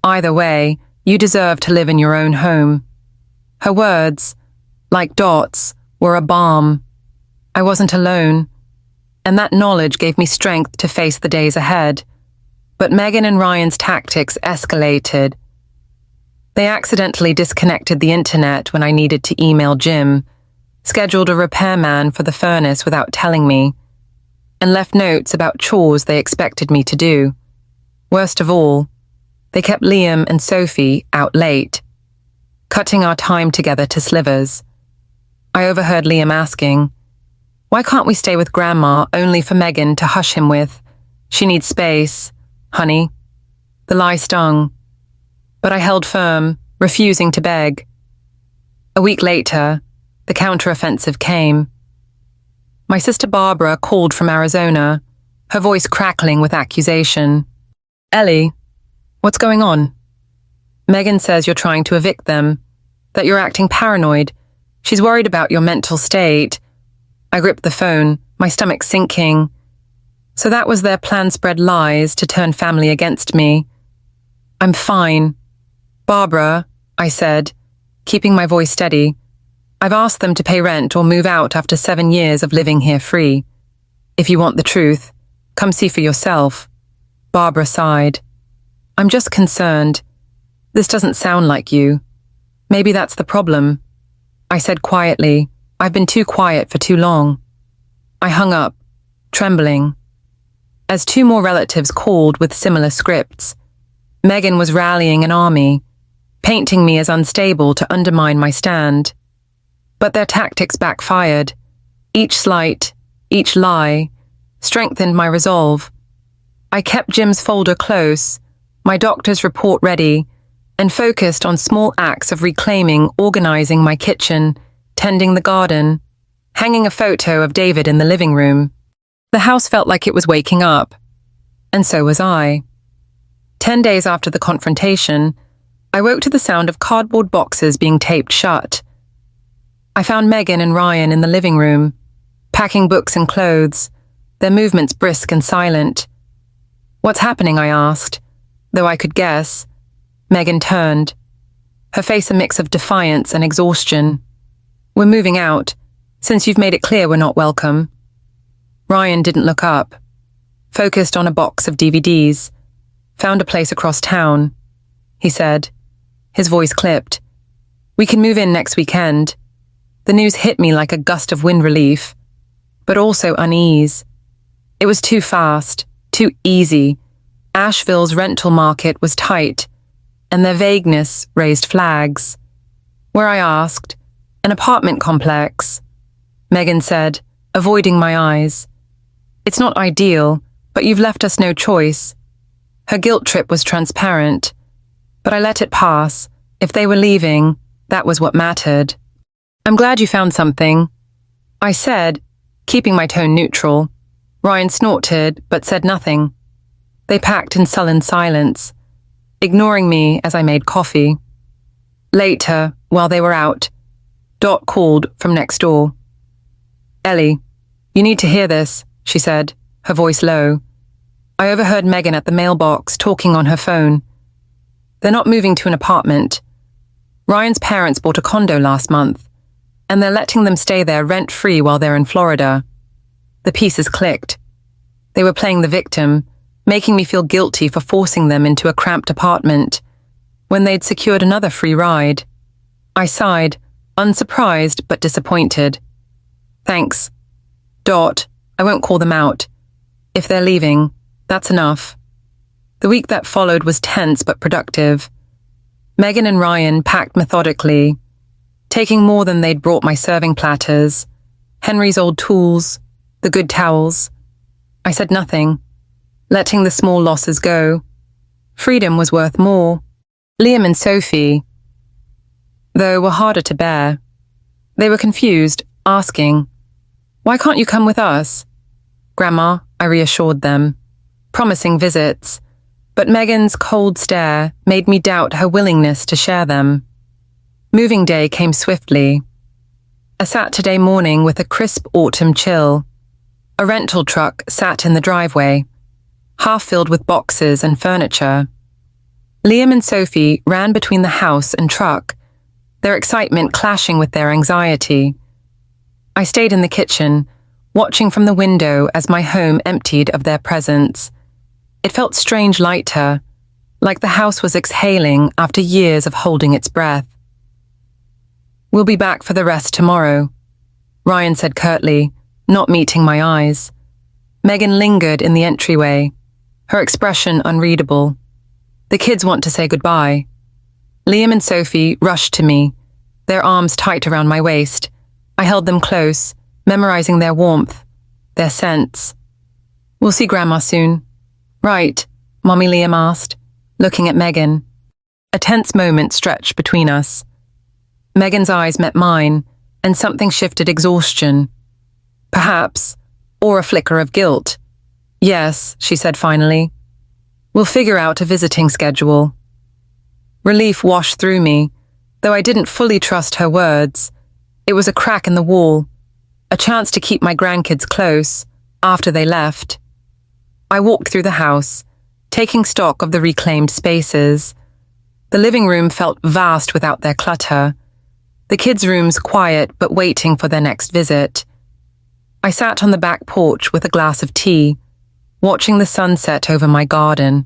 Either way, you deserve to live in your own home. Her words, like dots, were a balm. I wasn't alone, and that knowledge gave me strength to face the days ahead. But Meghan and Ryan's tactics escalated. They accidentally disconnected the internet when I needed to email Jim, scheduled a repairman for the furnace without telling me, and left notes about chores they expected me to do. Worst of all, they kept Liam and Sophie out late, cutting our time together to slivers. I overheard Liam asking, "Why can't we stay with Grandma only for Meghan to hush him with? She needs space, honey." The lie stung, but I held firm, refusing to beg. A week later, the counteroffensive came. My sister Barbara called from Arizona, her voice crackling with accusation. "Ellie, what's going on?" "Meghan says you're trying to evict them, that you're acting paranoid. She's worried about your mental state." I gripped the phone, my stomach sinking. So that was their plan-spread lies to turn family against me. "I'm fine. Barbara," I said, keeping my voice steady, "I've asked them to pay rent or move out after 7 years of living here free. If you want the truth, come see for yourself." Barbara sighed. "I'm just concerned. This doesn't sound like you. Maybe that's the problem." I said quietly, "I've been too quiet for too long." I hung up, trembling. As 2 more relatives called with similar scripts, Meghan was rallying an army, painting me as unstable to undermine my stand. But their tactics backfired. Each slight, each lie, strengthened my resolve. I kept Jim's folder close, my doctor's report ready, and focused on small acts of reclaiming, organizing my kitchen, tending the garden, hanging a photo of David in the living room. The house felt like it was waking up, and so was I. 10 days after the confrontation, I woke to the sound of cardboard boxes being taped shut. I found Meghan and Ryan in the living room, packing books and clothes, their movements brisk and silent. "What's happening?" I asked, though I could guess. Meghan turned, her face a mix of defiance and exhaustion. "We're moving out, since you've made it clear we're not welcome." Ryan didn't look up, focused on a box of DVDs. "Found a place across town," he said, his voice clipped. "We can move in next weekend." The news hit me like a gust of wind relief, but also unease. It was too fast, too easy. Asheville's rental market was tight, and their vagueness raised flags. Where I asked, "An apartment complex," Meghan said, avoiding my eyes. "It's not ideal, but you've left us no choice." Her guilt trip was transparent, but I let it pass. If they were leaving, that was what mattered. "I'm glad you found something," I said, keeping my tone neutral. Ryan snorted, but said nothing. They packed in sullen silence, ignoring me as I made coffee. Later, while they were out, Dot called from next door. "Ellie, you need to hear this," she said, her voice low. I overheard Meghan at the mailbox talking on her phone. "They're not moving to an apartment. Ryan's parents bought a condo last month, and they're letting them stay there rent-free while they're in Florida." The pieces clicked. They were playing the victim, making me feel guilty for forcing them into a cramped apartment when they'd secured another free ride. I sighed, unsurprised but disappointed. "Thanks. Dot, I won't call them out. If they're leaving, that's enough. The week that followed was tense but productive. Meghan and Ryan packed methodically, taking more than they'd brought my serving platters, Henry's old tools, the good towels. I said nothing, letting the small losses go. Freedom was worth more. Liam and Sophie, though, were harder to bear. They were confused, asking, "Why can't you come with us?" "Grandma," I reassured them, promising visits, but Meghan's cold stare made me doubt her willingness to share them. Moving day came swiftly. A Saturday morning with a crisp autumn chill. A rental truck sat in the driveway, half filled with boxes and furniture. Liam and Sophie ran between the house and truck, their excitement clashing with their anxiety. I stayed in the kitchen, watching from the window as my home emptied of their presence. It felt strange lighter, like the house was exhaling after years of holding its breath. "We'll be back for the rest tomorrow," Ryan said curtly, not meeting my eyes. Meghan lingered in the entryway, her expression unreadable. "The kids want to say goodbye." Liam and Sophie rushed to me, their arms tight around my waist. I held them close, memorizing their warmth, their scents. "We'll see Grandma soon." "Right," Mommy Liam asked, looking at Meghan. A tense moment stretched between us. Meghan's eyes met mine, and something shifted exhaustion. Perhaps, or a flicker of guilt. "Yes," she said finally. "We'll figure out a visiting schedule." Relief washed through me, though I didn't fully trust her words. It was a crack in the wall, a chance to keep my grandkids close after they left. I walked through the house, taking stock of the reclaimed spaces. The living room felt vast without their clutter. The kids' rooms quiet but waiting for their next visit. I sat on the back porch with a glass of tea, watching the sunset over my garden.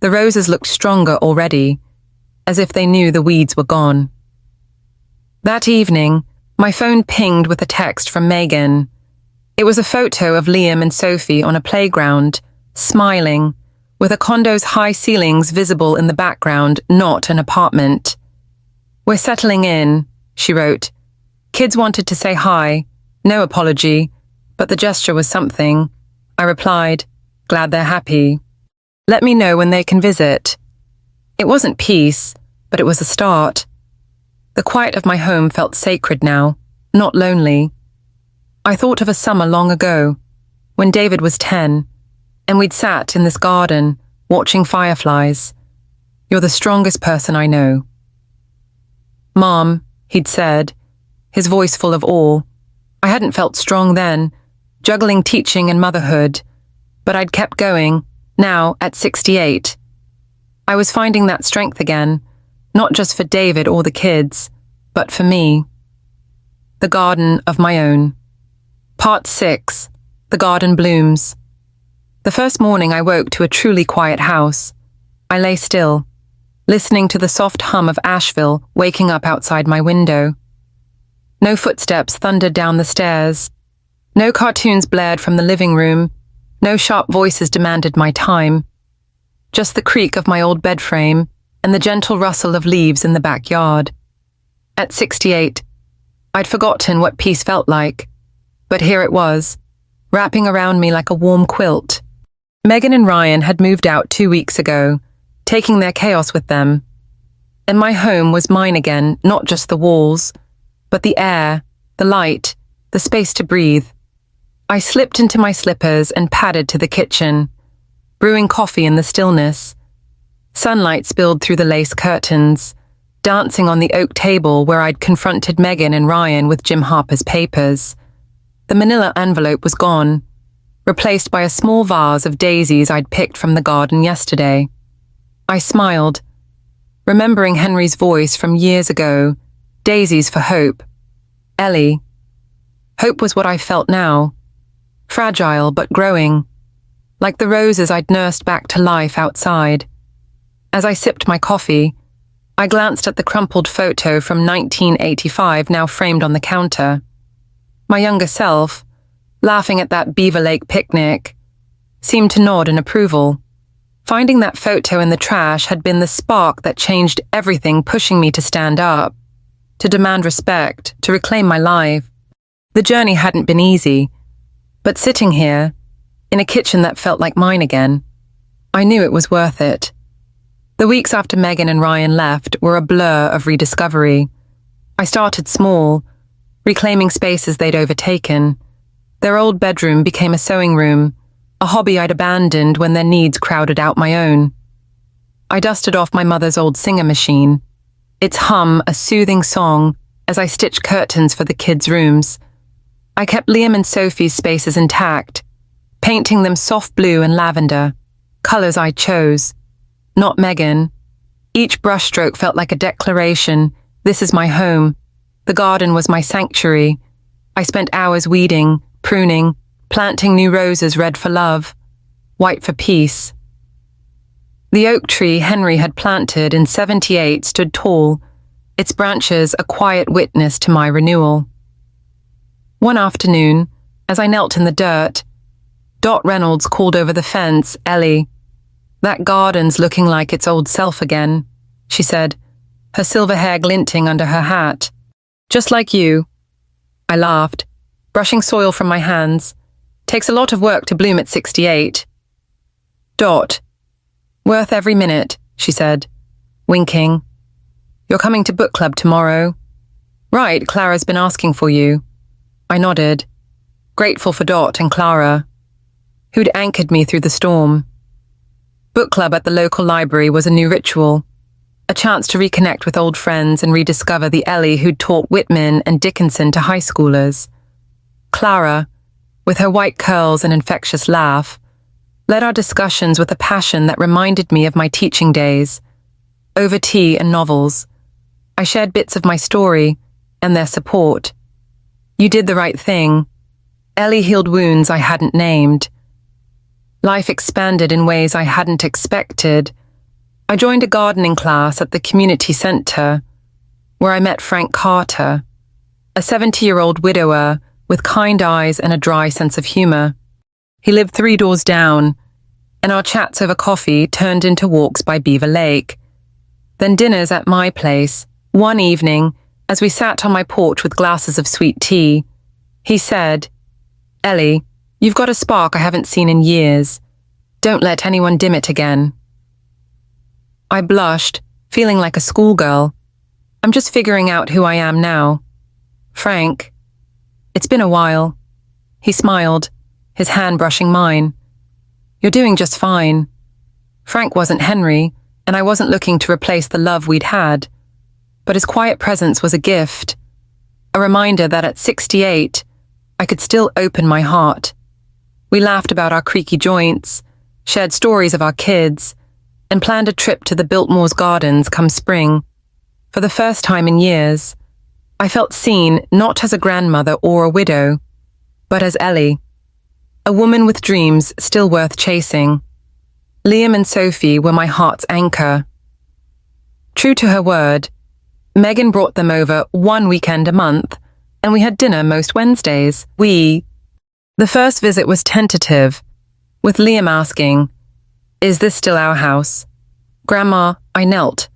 The roses looked stronger already, as if they knew the weeds were gone. That evening, my phone pinged with a text from Meghan. It was a photo of Liam and Sophie on a playground, smiling, with a condo's high ceilings visible in the background, not an apartment. "We're settling in," she wrote. "Kids wanted to say hi, no apology, but the gesture was something." I replied, "Glad they're happy. Let me know when they can visit." It wasn't peace, but it was a start. The quiet of my home felt sacred now, not lonely. I thought of a summer long ago, when David was 10, and we'd sat in this garden, watching fireflies. "You're the strongest person I know." "Mom," he'd said, his voice full of awe. I hadn't felt strong then, juggling teaching and motherhood, but I'd kept going, now at 68. I was finding that strength again, not just for David or the kids, but for me. The garden of my own. Part 6. The garden blooms. The first morning I woke to a truly quiet house. I lay still, listening to the soft hum of Asheville waking up outside my window. No footsteps thundered down the stairs. No cartoons blared from the living room. No sharp voices demanded my time. Just the creak of my old bed frame and the gentle rustle of leaves in the backyard. At 68, I'd forgotten what peace felt like, but here it was, wrapping around me like a warm quilt. Meghan and Ryan had moved out 2 weeks ago, taking their chaos with them. And my home was mine again, not just the walls, but the air, the light, the space to breathe. I slipped into my slippers and padded to the kitchen, brewing coffee in the stillness. Sunlight spilled through the lace curtains, dancing on the oak table where I'd confronted Meghan and Ryan with Jim Harper's papers. The manila envelope was gone, replaced by a small vase of daisies I'd picked from the garden yesterday. I smiled, remembering Henry's voice from years ago, daisies for hope. Ellie. Hope was what I felt now, fragile but growing, like the roses I'd nursed back to life outside. As I sipped my coffee, I glanced at the crumpled photo from 1985 now framed on the counter. My younger self, laughing at that Beaver Lake picnic, seemed to nod in approval. Finding that photo in the trash had been the spark that changed everything, pushing me to stand up, to demand respect, to reclaim my life. The journey hadn't been easy, but sitting here, in a kitchen that felt like mine again, I knew it was worth it. The weeks after Meghan and Ryan left were a blur of rediscovery. I started small, reclaiming spaces they'd overtaken. Their old bedroom became a sewing room, a hobby I'd abandoned when their needs crowded out my own. I dusted off my mother's old singer machine, its hum a soothing song as I stitched curtains for the kids' rooms. I kept Liam and Sophie's spaces intact, painting them soft blue and lavender, colors I chose, not Meghan. Each brushstroke felt like a declaration: this is my home. The garden was my sanctuary. I spent hours weeding, pruning, planting new roses red for love, white for peace. The oak tree Henry had planted in 78 stood tall, its branches a quiet witness to my renewal. One afternoon, as I knelt in the dirt, Dot Reynolds called over the fence, "Ellie, that garden's looking like its old self again," she said, her silver hair glinting under her hat. "Just like you." I laughed, brushing soil from my hands. "Takes a lot of work to bloom at 68. "Dot, worth every minute," she said, winking. "You're coming to book club tomorrow?" "Right, Clara's been asking for you." I nodded, grateful for Dot and Clara, who'd anchored me through the storm. Book club at the local library was a new ritual, a chance to reconnect with old friends and rediscover the Ellie who'd taught Whitman and Dickinson to high schoolers. Clara, with her white curls and infectious laugh, led our discussions with a passion that reminded me of my teaching days. Over tea and novels, I shared bits of my story and their support. You did the right thing. Ellie healed wounds I hadn't named. Life expanded in ways I hadn't expected. I joined a gardening class at the community centre, where I met Frank Carter, a 70-year-old widower with kind eyes and a dry sense of humour. He lived 3 doors down, and our chats over coffee turned into walks by Beaver Lake. Then dinners at my place. One evening, as we sat on my porch with glasses of sweet tea, he said, "Ellie, you've got a spark I haven't seen in years. Don't let anyone dim it again." I blushed, feeling like a schoolgirl. I'm just figuring out who I am now. "Frank, it's been a while." He smiled, his hand brushing mine. "You're doing just fine." Frank wasn't Henry, and I wasn't looking to replace the love we'd had. But his quiet presence was a gift, a reminder that at 68, I could still open my heart. We laughed about our creaky joints, shared stories of our kids, and planned a trip to the Biltmore's Gardens come spring. For the first time in years, I felt seen not as a grandmother or a widow, but as Ellie, a woman with dreams still worth chasing. Liam and Sophie were my heart's anchor. True to her word, Meghan brought them over one weekend a month, and we had dinner most Wednesdays. The first visit was tentative, with Liam asking, "Is this still our house?" "Grandma," I knelt,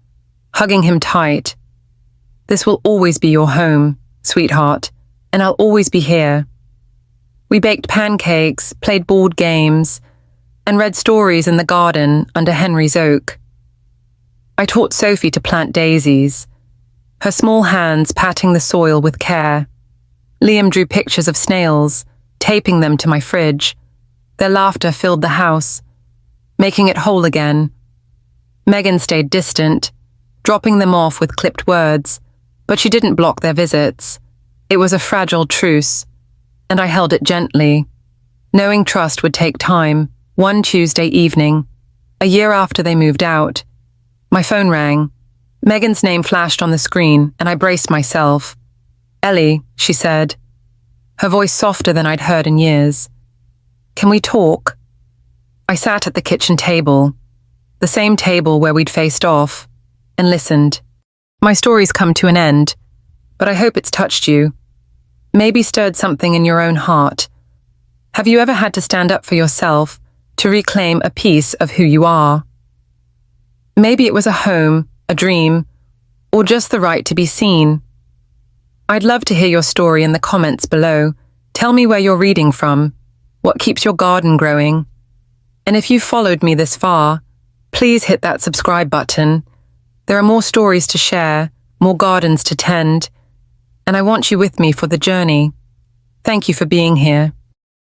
hugging him tight. "This will always be your home, sweetheart, and I'll always be here." We baked pancakes, played board games, and read stories in the garden under Henry's oak. I taught Sophie to plant daisies, her small hands patting the soil with care. Liam drew pictures of snails, taping them to my fridge. Their laughter filled the house, making it whole again. Meghan stayed distant, dropping them off with clipped words, but she didn't block their visits. It was a fragile truce, and I held it gently, knowing trust would take time. One Tuesday evening, a year after they moved out, my phone rang. Meghan's name flashed on the screen, and I braced myself. "Ellie," she said, her voice softer than I'd heard in years. "Can we talk?" I sat at the kitchen table, the same table where we'd faced off, and listened. "My story's come to an end, but I hope it's touched you. Maybe stirred something in your own heart. Have you ever had to stand up for yourself to reclaim a piece of who you are? Maybe it was a home, a dream, or just the right to be seen. I'd love to hear your story in the comments below. Tell me where you're reading from, what keeps your garden growing. And if you've followed me this far, please hit that subscribe button. There are more stories to share, more gardens to tend, and I want you with me for the journey. Thank you for being here.